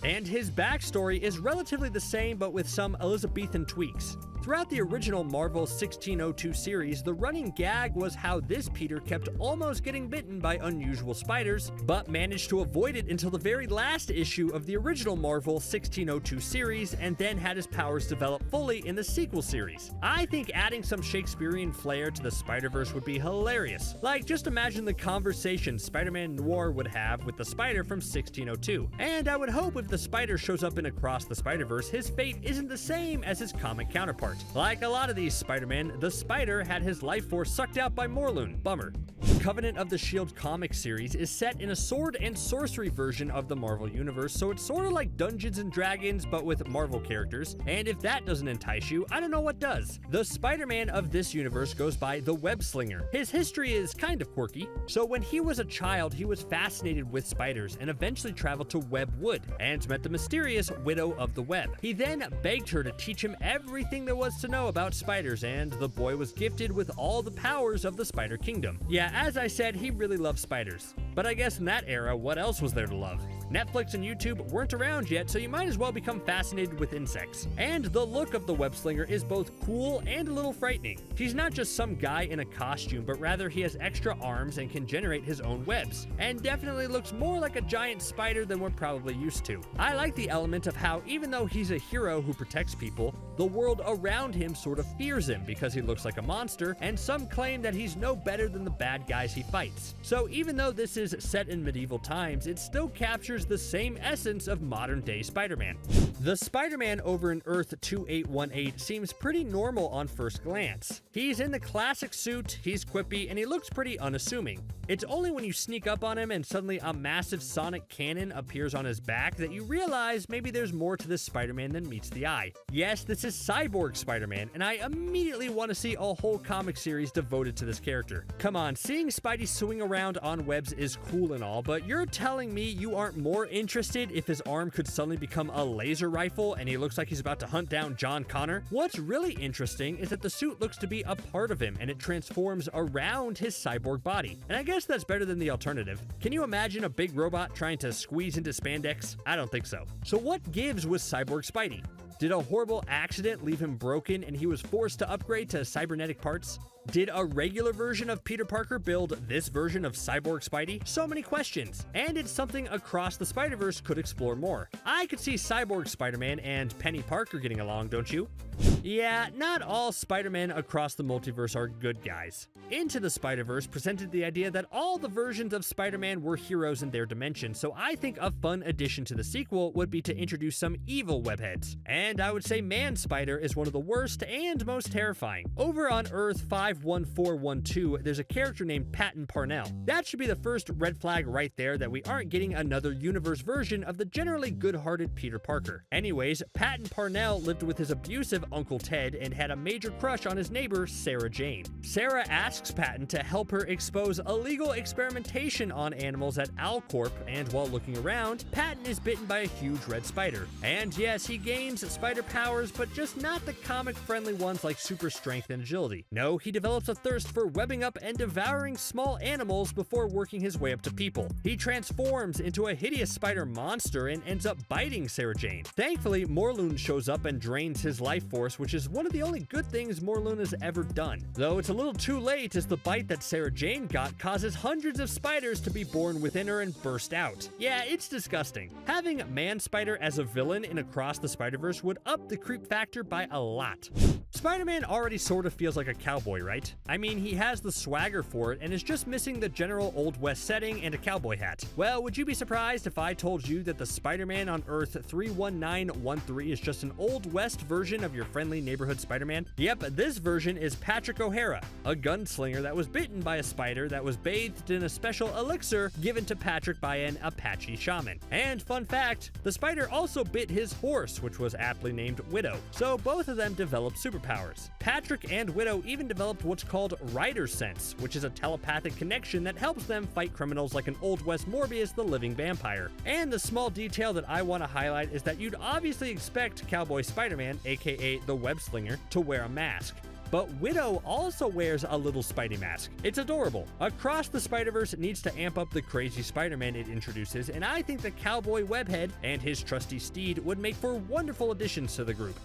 And his backstory is relatively the same, but with some Elizabethan tweaks. Throughout the original Marvel 1602 series, the running gag was how this Peter kept almost getting bitten by unusual spiders, but managed to avoid it until the very last issue of the original Marvel 1602 series, and then had his powers develop fully in the sequel series. I think adding some Shakespearean flair to the Spider-Verse would be hilarious. Like, just imagine the conversation Spider-Man Noir would have with the Spider from 1602. And I would hope if the Spider shows up in Across the Spider-Verse, his fate isn't the same as his comic counterpart. Like a lot of these Spider-Men, the Spider had his life force sucked out by Morlun. Bummer. Covenant of the Shield comic series is set in a sword and sorcery version of the Marvel Universe, so it's sort of like Dungeons and Dragons, but with Marvel characters, and if that doesn't entice you, I don't know what does. The Spider-Man of this universe goes by the Web Slinger. His history is kind of quirky. So when he was a child, he was fascinated with spiders and eventually traveled to Webwood and met the mysterious Widow of the Web. He then begged her to teach him everything there was to know about spiders, and the boy was gifted with all the powers of the Spider Kingdom. Yeah, as I said, he really loved spiders. But I guess in that era, what else was there to love? Netflix and YouTube weren't around yet, so you might as well become fascinated with insects. And the look of the web slinger is both cool and a little frightening. He's not just some guy in a costume, but rather he has extra arms and can generate his own webs, and definitely looks more like a giant spider than we're probably used to. I like the element of how, even though he's a hero who protects people, the world around him sort of fears him because he looks like a monster, and some claim that he's no better than the bad guys he fights. So even though this is set in medieval times, it still captures the same essence of modern-day Spider-Man. The Spider-Man over in Earth 2818 seems pretty normal on first glance. He's in the classic suit, he's quippy, and he looks pretty unassuming. It's only when you sneak up on him and suddenly a massive sonic cannon appears on his back that you realize maybe there's more to this Spider-Man than meets the eye. Yes, this is Cyborg Spider-Man, and I immediately want to see a whole comic series devoted to this character. Come on, seeing Spidey swing around on webs is cool and all, but you're telling me you aren't more interested if his arm could suddenly become a laser rifle and he looks like he's about to hunt down John Connor? What's really interesting is that the suit looks to be a part of him and it transforms around his cyborg body. And I guess that's better than the alternative. Can you imagine a big robot trying to squeeze into spandex? I don't think so. So what gives with Cyborg Spidey? Did a horrible accident leave him broken and he was forced to upgrade to cybernetic parts? Did a regular version of Peter Parker build this version of Cyborg Spidey? So many questions, and it's something Across the Spider-Verse could explore more. I could see Cyborg Spider-Man and Penny Parker getting along, don't you? Yeah, not all Spider-Men across the multiverse are good guys. Into the Spider-Verse presented the idea that all the versions of Spider-Man were heroes in their dimension, so I think a fun addition to the sequel would be to introduce some evil webheads. And I would say Man-Spider is one of the worst and most terrifying. Over on Earth 51412, there's a character named Patton Parnell. That should be the first red flag right there that we aren't getting another universe version of the generally good-hearted Peter Parker. Anyways, Patton Parnell lived with his abusive Uncle Ted and had a major crush on his neighbor, Sarah Jane. Sarah asks Patton to help her expose illegal experimentation on animals at Alcorp, and while looking around, Patton is bitten by a huge red spider. And yes, he gains spider powers, but just not the comic-friendly ones like super strength and agility. No, he develops a thirst for webbing up and devouring small animals before working his way up to people. He transforms into a hideous spider monster and ends up biting Sarah Jane. Thankfully, Morlun shows up and drains his life force, which is one of the only good things Morlun has ever done. Though it's a little too late, as the bite that Sarah Jane got causes hundreds of spiders to be born within her and burst out. Yeah, it's disgusting. Having Man-Spider as a villain in Across the Spider-Verse would up the creep factor by a lot. Spider-Man already sort of feels like a cowboy, right? I mean, he has the swagger for it and is just missing the general Old West setting and a cowboy hat. Well, would you be surprised if I told you that the Spider-Man on Earth 31913 is just an Old West version of your friendly neighborhood Spider-Man? Yep, this version is Patrick O'Hara, a gunslinger that was bitten by a spider that was bathed in a special elixir given to Patrick by an Apache shaman. And fun fact, the spider also bit his horse, which was aptly named Widow. So both of them developed superpowers. Patrick and Widow even developed what's called Rider Sense, which is a telepathic connection that helps them fight criminals like an Old West Morbius the living vampire. And the small detail that I want to highlight is that you'd obviously expect Cowboy Spider-Man, aka the Web Slinger, to wear a mask. but Widow also wears a little Spidey mask. It's adorable. Across the Spider-Verse needs to amp up the crazy Spider-Man it introduces, and I think the cowboy Webhead and his trusty steed would make for wonderful additions to the group.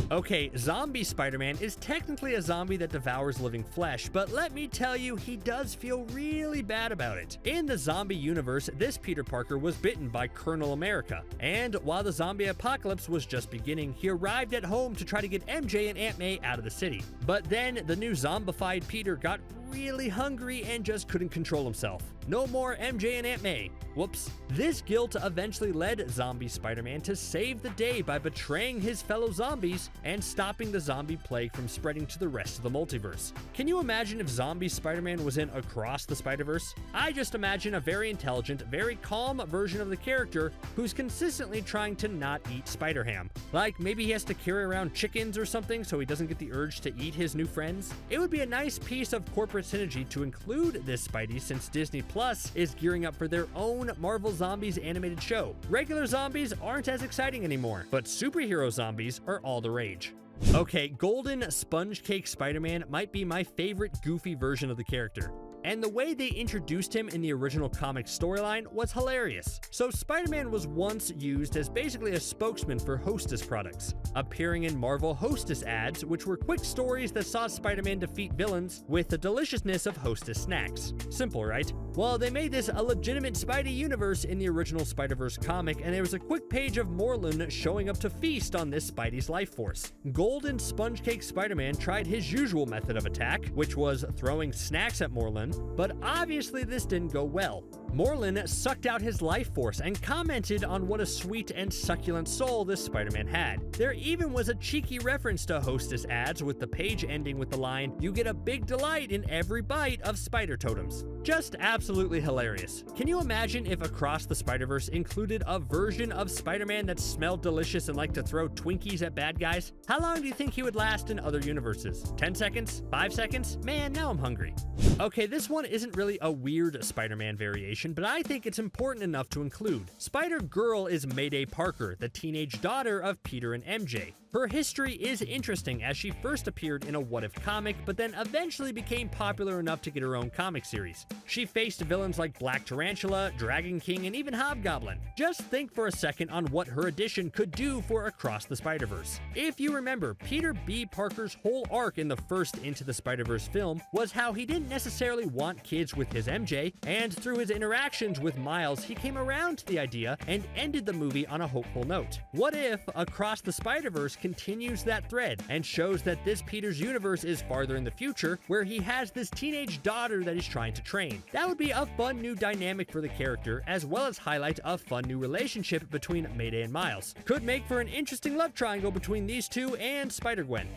Okay, zombie Spider-Man is technically a zombie that devours living flesh, but let me tell you, he does feel really bad about it. In the zombie universe, this Peter Parker was bitten by Colonel America, and while the zombie apocalypse was just beginning, he arrived at home to try to get MJ and Aunt May out of the city. But then the new zombified Peter got really hungry and just couldn't control himself. No more MJ and Aunt May. Whoops. This guilt eventually led zombie Spider-Man to save the day by betraying his fellow zombies and stopping the zombie plague from spreading to the rest of the multiverse. Can you imagine if zombie Spider-Man was in Across the Spider-Verse? I just imagine a very intelligent, very calm version of the character who's consistently trying to not eat Spider-Ham. Like maybe he has to carry around chickens or something so he doesn't get the urge to eat his new friends. It would be a nice piece of corporate synergy to include this Spidey since Disney Plus is gearing up for their own Marvel Zombies animated show. Regular zombies aren't as exciting anymore, but superhero zombies are all the rage. Okay, Golden Sponge Cake Spider-Man might be my favorite goofy version of the character. And the way they introduced him in the original comic storyline was hilarious. So Spider-Man was once used as basically a spokesman for Hostess products, appearing in Marvel Hostess ads, which were quick stories that saw Spider-Man defeat villains with the deliciousness of Hostess snacks. Simple, right? Well, they made this a legitimate Spidey universe in the original Spider-Verse comic, and there was a quick page of Morlun showing up to feast on this Spidey's life force. Golden Sponge Cake Spider-Man tried his usual method of attack, which was throwing snacks at Morlun, but obviously this didn't go well. Morlun sucked out his life force and commented on what a sweet and succulent soul this Spider-Man had. There even was a cheeky reference to Hostess ads with the page ending with the line, "You get a big delight in every bite of spider totems." Just absolutely hilarious. Can you imagine if Across the Spider-Verse included a version of Spider-Man that smelled delicious and liked to throw Twinkies at bad guys? How long do you think he would last in other universes? 10 seconds? 5 seconds? Man, now I'm hungry. Okay, this one isn't really a weird Spider-Man variation, but I think it's important enough to include. Spider-Girl is Mayday Parker, the teenage daughter of Peter and MJ. Her history is interesting as she first appeared in a What If comic, but then eventually became popular enough to get her own comic series. She faced villains like Black Tarantula, Dragon King, and even Hobgoblin. Just think for a second on what her addition could do for Across the Spider-Verse. If you remember, Peter B. Parker's whole arc in the first Into the Spider-Verse film was how he didn't necessarily want kids with his MJ, and through his interactions with Miles, he came around to the idea and ended the movie on a hopeful note. What if Across the Spider-Verse continues that thread and shows that this Peter's universe is farther in the future, where he has this teenage daughter that he's trying to train? That would be a fun new dynamic for the character, as well as highlight a fun new relationship between Mayday and Miles. Could make for an interesting love triangle between these two and Spider-Gwen.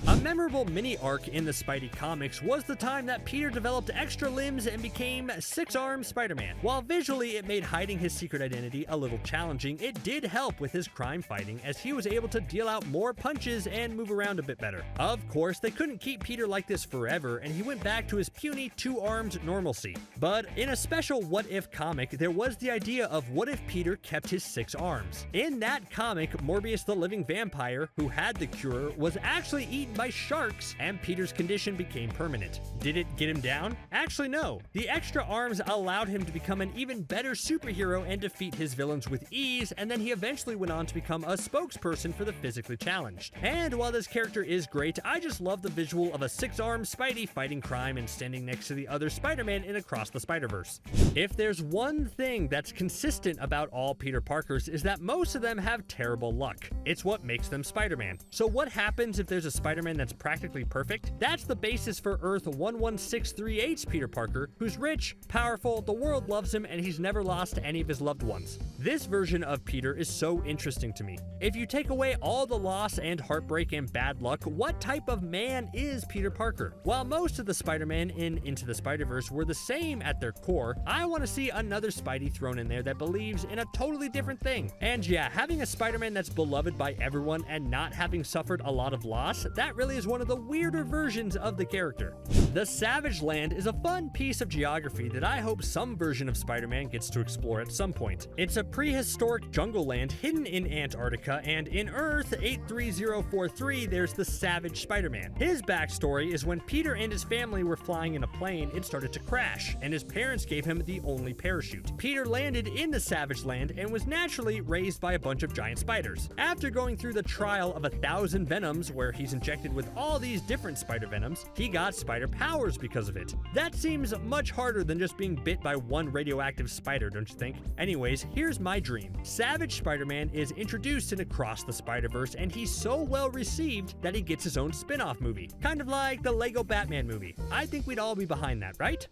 A memorable mini-arc in the Spidey comics was the time that Peter developed extra limbs and became Six-Armed Spider-Man. While visually it made hiding his secret identity a little challenging, it did help with his crime fighting as he was able to deal out more punches and move around a bit better. Of course, they couldn't keep Peter like this forever, and he went back to his puny two-armed normalcy. But in a special What If comic, there was the idea of what if Peter kept his 6 arms. In that comic, Morbius the Living Vampire, who had the cure, was actually eaten by sharks, and Peter's condition became permanent. Did it get him down? Actually, no. The extra arms allowed him to become an even better superhero and defeat his villains with ease, and then he eventually went on to become a spokesperson for the physically challenged. And while this character is great, I just love the visual of a 6-armed Spidey fighting crime and standing next to the other Spider-Man in Across the Spider-Verse. If there's one thing that's consistent about all Peter Parkers is that most of them have terrible luck. It's what makes them Spider-Man. So what happens if there's a Spider-Man that's practically perfect? That's the basis for Earth 11638's Peter Parker, who's rich, powerful, the world loves him, and he's never lost any of his loved ones. This version of Peter is so interesting to me. If you take away all the loss and heartbreak and bad luck, what type of man is Peter Parker? While most of the Spider-Man in Into the Spider-Verse were the same at their core, I want to see another Spidey thrown in there that believes in a totally different thing. And yeah, having a Spider-Man that's beloved by everyone and not having suffered a lot of loss, that that really is one of the weirder versions of the character. The Savage Land is a fun piece of geography that I hope some version of Spider-Man gets to explore at some point. It's a prehistoric jungle land hidden in Antarctica, and in Earth 83043 there's the Savage Spider-Man. His backstory is when Peter and his family were flying in a plane, it started to crash, and his parents gave him the only parachute. Peter landed in the Savage Land and was naturally raised by a bunch of giant spiders. After going through the trial of 1,000 venoms, where he's injected with all these different spider venoms, he got spider powers because of it. That seems much harder than just being bit by one radioactive spider, don't you think? Anyways, here's my dream. Savage Spider-Man is introduced in Across the Spider-Verse, and he's so well received that he gets his own spin-off movie. Kind of like the Lego Batman movie. I think we'd all be behind that, right?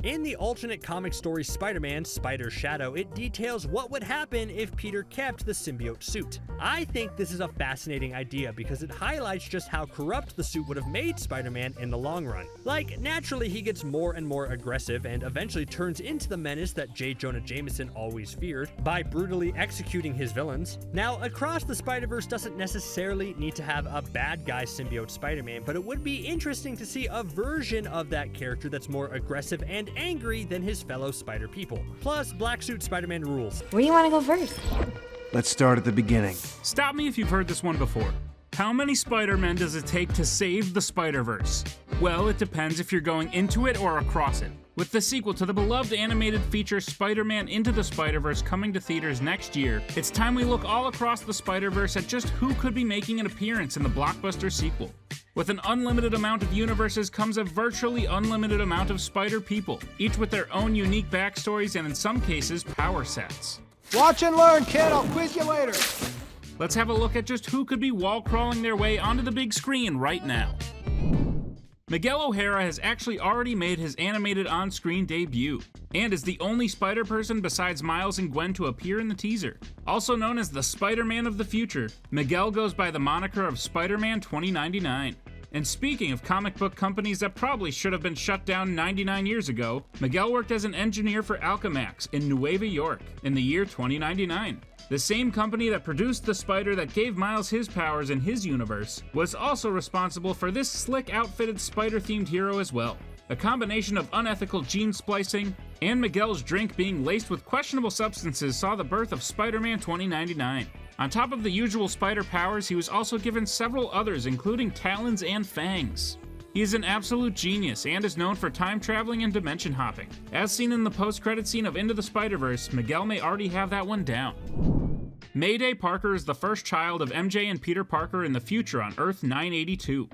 In the alternate comic story Spider-Man, Spider's Shadow, it details what would happen if Peter kept the symbiote suit. I think this is a fascinating idea because it highlights just how corrupt the suit would have made Spider-Man in the long run. Like, naturally he gets more and more aggressive and eventually turns into the menace that J. Jonah Jameson always feared by brutally executing his villains. Now, Across the Spider-Verse doesn't necessarily need to have a bad guy symbiote Spider-Man, but it would be interesting to see a version of that character that's more aggressive and angry than his fellow spider people. Plus, Black Suit Spider-Man rules. Where do you want to go first? Let's start at the beginning. Stop me if you've heard this one before. How many Spider-Men does it take to save the Spider-Verse? Well, it depends if you're going into it or across it. With the sequel to the beloved animated feature Spider-Man Into the Spider-Verse coming to theaters next year, it's time we look all across the Spider-Verse at just who could be making an appearance in the blockbuster sequel. With an unlimited amount of universes comes a virtually unlimited amount of spider people, each with their own unique backstories and in some cases, power sets. Watch and learn, kid. I'll quiz you later. Let's have a look at just who could be wall-crawling their way onto the big screen right now. Miguel O'Hara has actually already made his animated on-screen debut, and is the only Spider-Person besides Miles and Gwen to appear in the teaser. Also known as the Spider-Man of the future, Miguel goes by the moniker of Spider-Man 2099. And speaking of comic book companies that probably should have been shut down 99 years ago, Miguel worked as an engineer for Alchemax in Nueva York in the year 2099. The same company that produced the spider that gave Miles his powers in his universe was also responsible for this slick outfitted spider-themed hero as well. A combination of unethical gene splicing and Miguel's drink being laced with questionable substances saw the birth of Spider-Man 2099. On top of the usual spider powers, he was also given several others, including talons and fangs. He is an absolute genius and is known for time traveling and dimension hopping. As seen in the post-credit scene of Into the Spider-Verse, Miguel may already have that one down. Mayday Parker is the first child of MJ and Peter Parker in the future on Earth 982.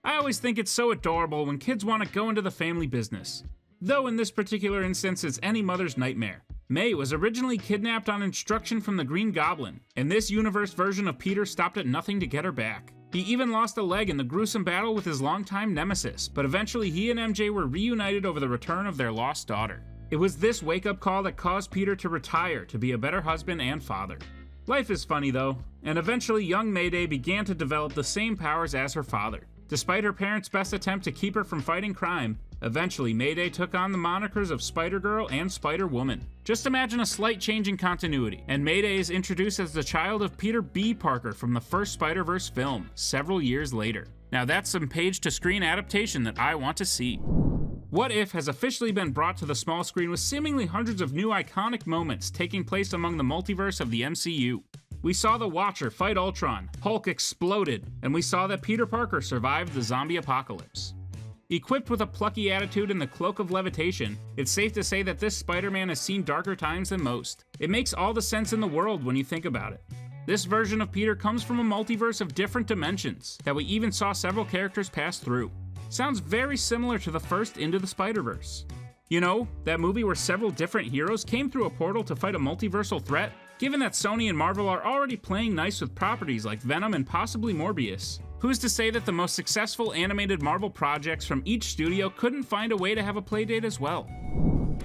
I always think it's so adorable when kids want to go into the family business. Though in this particular instance it's any mother's nightmare. May was originally kidnapped on instruction from the Green Goblin, and this universe version of Peter stopped at nothing to get her back. He even lost a leg in the gruesome battle with his longtime nemesis, but eventually he and MJ were reunited over the return of their lost daughter. It was this wake-up call that caused Peter to retire to be a better husband and father. Life is funny though, and eventually young Mayday began to develop the same powers as her father. Despite her parents' best attempt to keep her from fighting crime, eventually Mayday took on the monikers of Spider-Girl and Spider-Woman. Just imagine a slight change in continuity, and Mayday is introduced as the child of Peter B. Parker from the first Spider-Verse film, several years later. Now that's some page-to-screen adaptation that I want to see. What If has officially been brought to the small screen with seemingly hundreds of new iconic moments taking place among the multiverse of the MCU. We saw the Watcher fight Ultron, Hulk exploded, and we saw that Peter Parker survived the zombie apocalypse. Equipped with a plucky attitude and the cloak of levitation, it's safe to say that this Spider-Man has seen darker times than most. It makes all the sense in the world when you think about it. This version of Peter comes from a multiverse of different dimensions that we even saw several characters pass through. Sounds very similar to the first Into the Spider-Verse. You know, that movie where several different heroes came through a portal to fight a multiversal threat? Given that Sony and Marvel are already playing nice with properties like Venom and possibly Morbius, who's to say that the most successful animated Marvel projects from each studio couldn't find a way to have a playdate as well?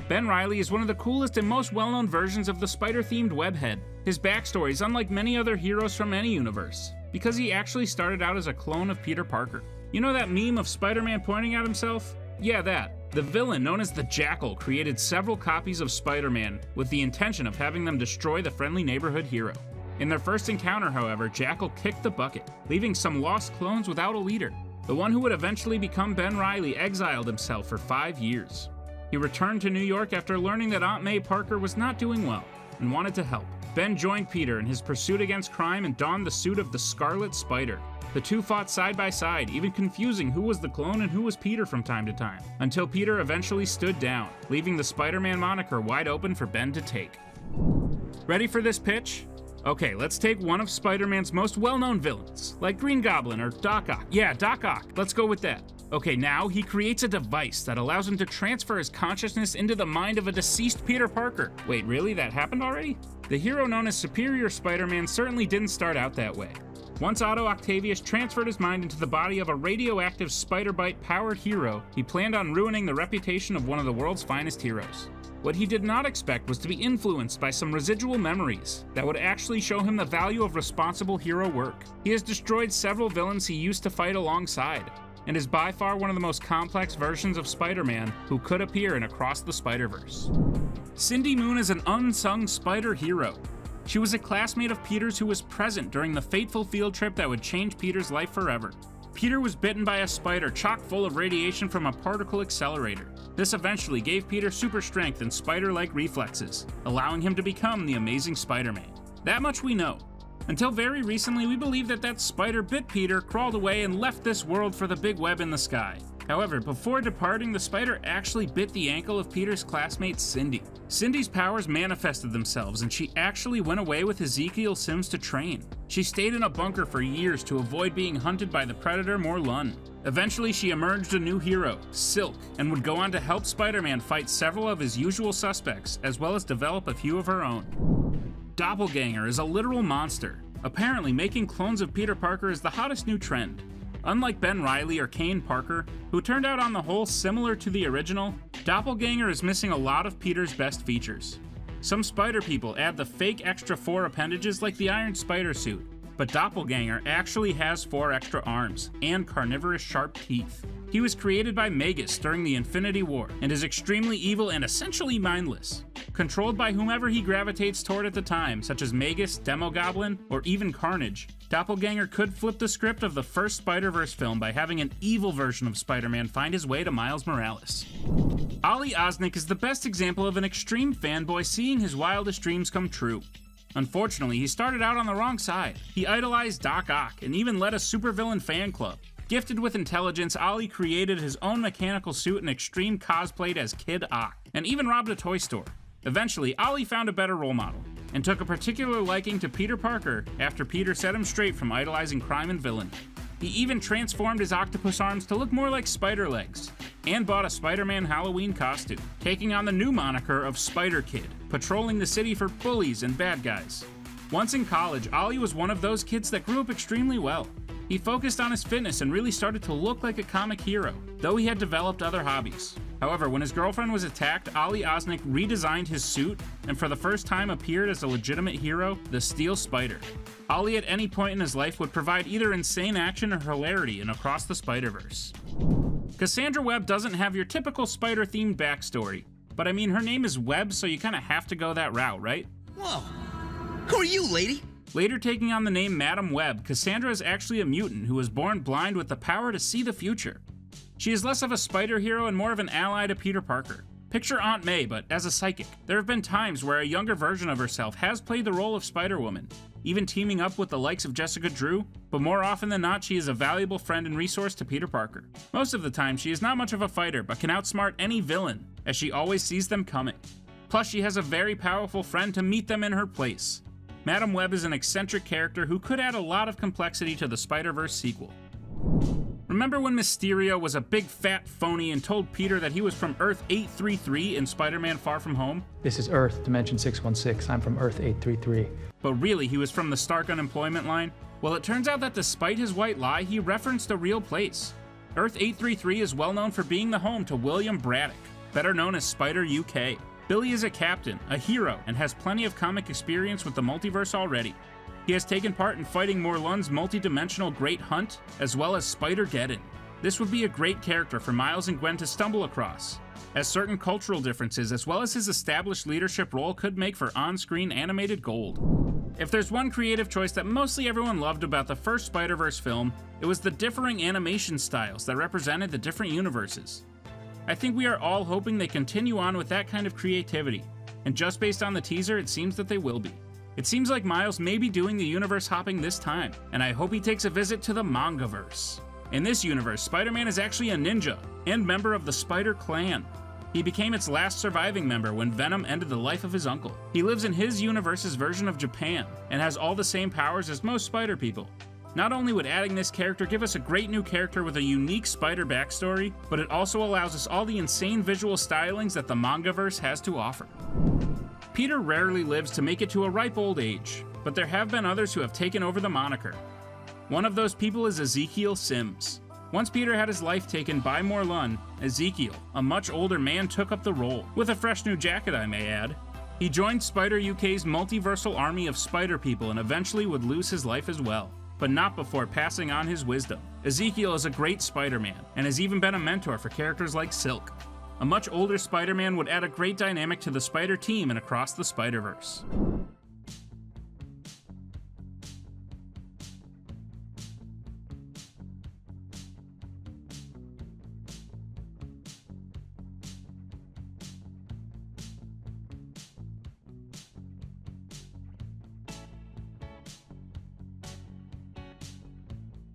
Ben Reilly is one of the coolest and most well-known versions of the spider-themed webhead. His backstory is unlike many other heroes from any universe, because he actually started out as a clone of Peter Parker. You know that meme of Spider-Man pointing at himself? Yeah, that. The villain, known as the Jackal, created several copies of Spider-Man with the intention of having them destroy the friendly neighborhood hero. In their first encounter, however, Jackal kicked the bucket, leaving some lost clones without a leader. The one who would eventually become Ben Reilly exiled himself for 5 years. He returned to New York after learning that Aunt May Parker was not doing well and wanted to help. Ben joined Peter in his pursuit against crime and donned the suit of the Scarlet Spider. The two fought side by side, even confusing who was the clone and who was Peter from time to time, until Peter eventually stood down, leaving the Spider-Man moniker wide open for Ben to take. Ready for this pitch? Okay, let's take one of Spider-Man's most well-known villains, like Green Goblin or Doc Ock. Yeah, Doc Ock, let's go with that. Okay, now he creates a device that allows him to transfer his consciousness into the mind of a deceased Peter Parker. Wait, really? That happened already? The hero known as Superior Spider-Man certainly didn't start out that way. Once Otto Octavius transferred his mind into the body of a radioactive spider-bite-powered hero, he planned on ruining the reputation of one of the world's finest heroes. What he did not expect was to be influenced by some residual memories that would actually show him the value of responsible hero work. He has destroyed several villains he used to fight alongside, and is by far one of the most complex versions of Spider-Man who could appear in Across the Spider-Verse. Cindy Moon is an unsung spider hero. She was a classmate of Peter's who was present during the fateful field trip that would change Peter's life forever. Peter was bitten by a spider chock full of radiation from a particle accelerator. This eventually gave Peter super strength and spider-like reflexes, allowing him to become the Amazing Spider-Man. That much we know. Until very recently, we believed that spider bit Peter, crawled away, and left this world for the big web in the sky. However, before departing, the spider actually bit the ankle of Peter's classmate Cindy. Cindy's powers manifested themselves, and she actually went away with Ezekiel Sims to train. She stayed in a bunker for years to avoid being hunted by the predator Morlun. Eventually, she emerged a new hero, Silk, and would go on to help Spider-Man fight several of his usual suspects, as well as develop a few of her own. Doppelganger is a literal monster. Apparently, making clones of Peter Parker is the hottest new trend. Unlike Ben Reilly or Kane Parker, who turned out on the whole similar to the original, Doppelganger is missing a lot of Peter's best features. Some spider people add the fake extra 4 appendages like the Iron Spider suit, but Doppelganger actually has 4 extra arms and carnivorous sharp teeth. He was created by Magus during the Infinity War and is extremely evil and essentially mindless, controlled by whomever he gravitates toward at the time, such as Magus, Demogoblin, or even Carnage. Doppelganger could flip the script of the first Spider-Verse film by having an evil version of Spider-Man find his way to Miles Morales. Ollie Osnick is the best example of an extreme fanboy seeing his wildest dreams come true. Unfortunately, he started out on the wrong side. He idolized Doc Ock and even led a supervillain fan club. Gifted with intelligence, Ollie created his own mechanical suit and extreme cosplayed as Kid Ock, and even robbed a toy store. Eventually, Ollie found a better role model, and took a particular liking to Peter Parker after Peter set him straight from idolizing crime and villain. He even transformed his octopus arms to look more like spider legs, and bought a Spider-Man Halloween costume, taking on the new moniker of Spider Kid, patrolling the city for bullies and bad guys. Once in college, Ollie was one of those kids that grew up extremely well. He focused on his fitness and really started to look like a comic hero, though he had developed other hobbies. However, when his girlfriend was attacked, Ollie Osnick redesigned his suit and for the first time appeared as a legitimate hero, the Steel Spider. Ollie at any point in his life would provide either insane action or hilarity in Across the Spider-Verse. Cassandra Webb doesn't have your typical spider-themed backstory, but I mean her name is Webb, so you kinda have to go that route, right? Whoa, who are you, lady? Later taking on the name Madam Webb, Cassandra is actually a mutant who was born blind with the power to see the future. She is less of a spider hero and more of an ally to Peter Parker. Picture Aunt May, but as a psychic. There have been times where a younger version of herself has played the role of Spider-Woman, even teaming up with the likes of Jessica Drew, but more often than not, she is a valuable friend and resource to Peter Parker. Most of the time, she is not much of a fighter, but can outsmart any villain, as she always sees them coming. Plus, she has a very powerful friend to meet them in her place. Madam Webb is an eccentric character who could add a lot of complexity to the Spider-Verse sequel. Remember when Mysterio was a big fat phony and told Peter that he was from Earth 833 in Spider-Man Far From Home? This is Earth, Dimension 616. I'm from Earth 833. But really, he was from the Stark unemployment line? Well, it turns out that despite his white lie, he referenced a real place. Earth 833 is well known for being the home to William Braddock, better known as Spider UK. Billy is a captain, a hero, and has plenty of comic experience with the multiverse already. He has taken part in fighting Morlun's multi-dimensional Great Hunt, as well as Spider-Geddon. This would be a great character for Miles and Gwen to stumble across, as certain cultural differences as well as his established leadership role could make for on-screen animated gold. If there's one creative choice that mostly everyone loved about the first Spider-Verse film, it was the differing animation styles that represented the different universes. I think we are all hoping they continue on with that kind of creativity, and just based on the teaser, it seems that they will be. It seems like Miles may be doing the universe hopping this time, and I hope he takes a visit to the Mangaverse. In this universe, Spider-Man is actually a ninja, and member of the Spider Clan. He became its last surviving member when Venom ended the life of his uncle. He lives in his universe's version of Japan, and has all the same powers as most Spider people. Not only would adding this character give us a great new character with a unique Spider backstory, but it also allows us all the insane visual stylings that the Mangaverse has to offer. Peter rarely lives to make it to a ripe old age, but there have been others who have taken over the moniker. One of those people is Ezekiel Sims. Once Peter had his life taken by Morlun, Ezekiel, a much older man, took up the role, with a fresh new jacket I may add. He joined Spider UK's multiversal army of Spider people and eventually would lose his life as well, but not before passing on his wisdom. Ezekiel is a great Spider-Man, and has even been a mentor for characters like Silk. A much older Spider-Man would add a great dynamic to the Spider team and across the Spider-Verse.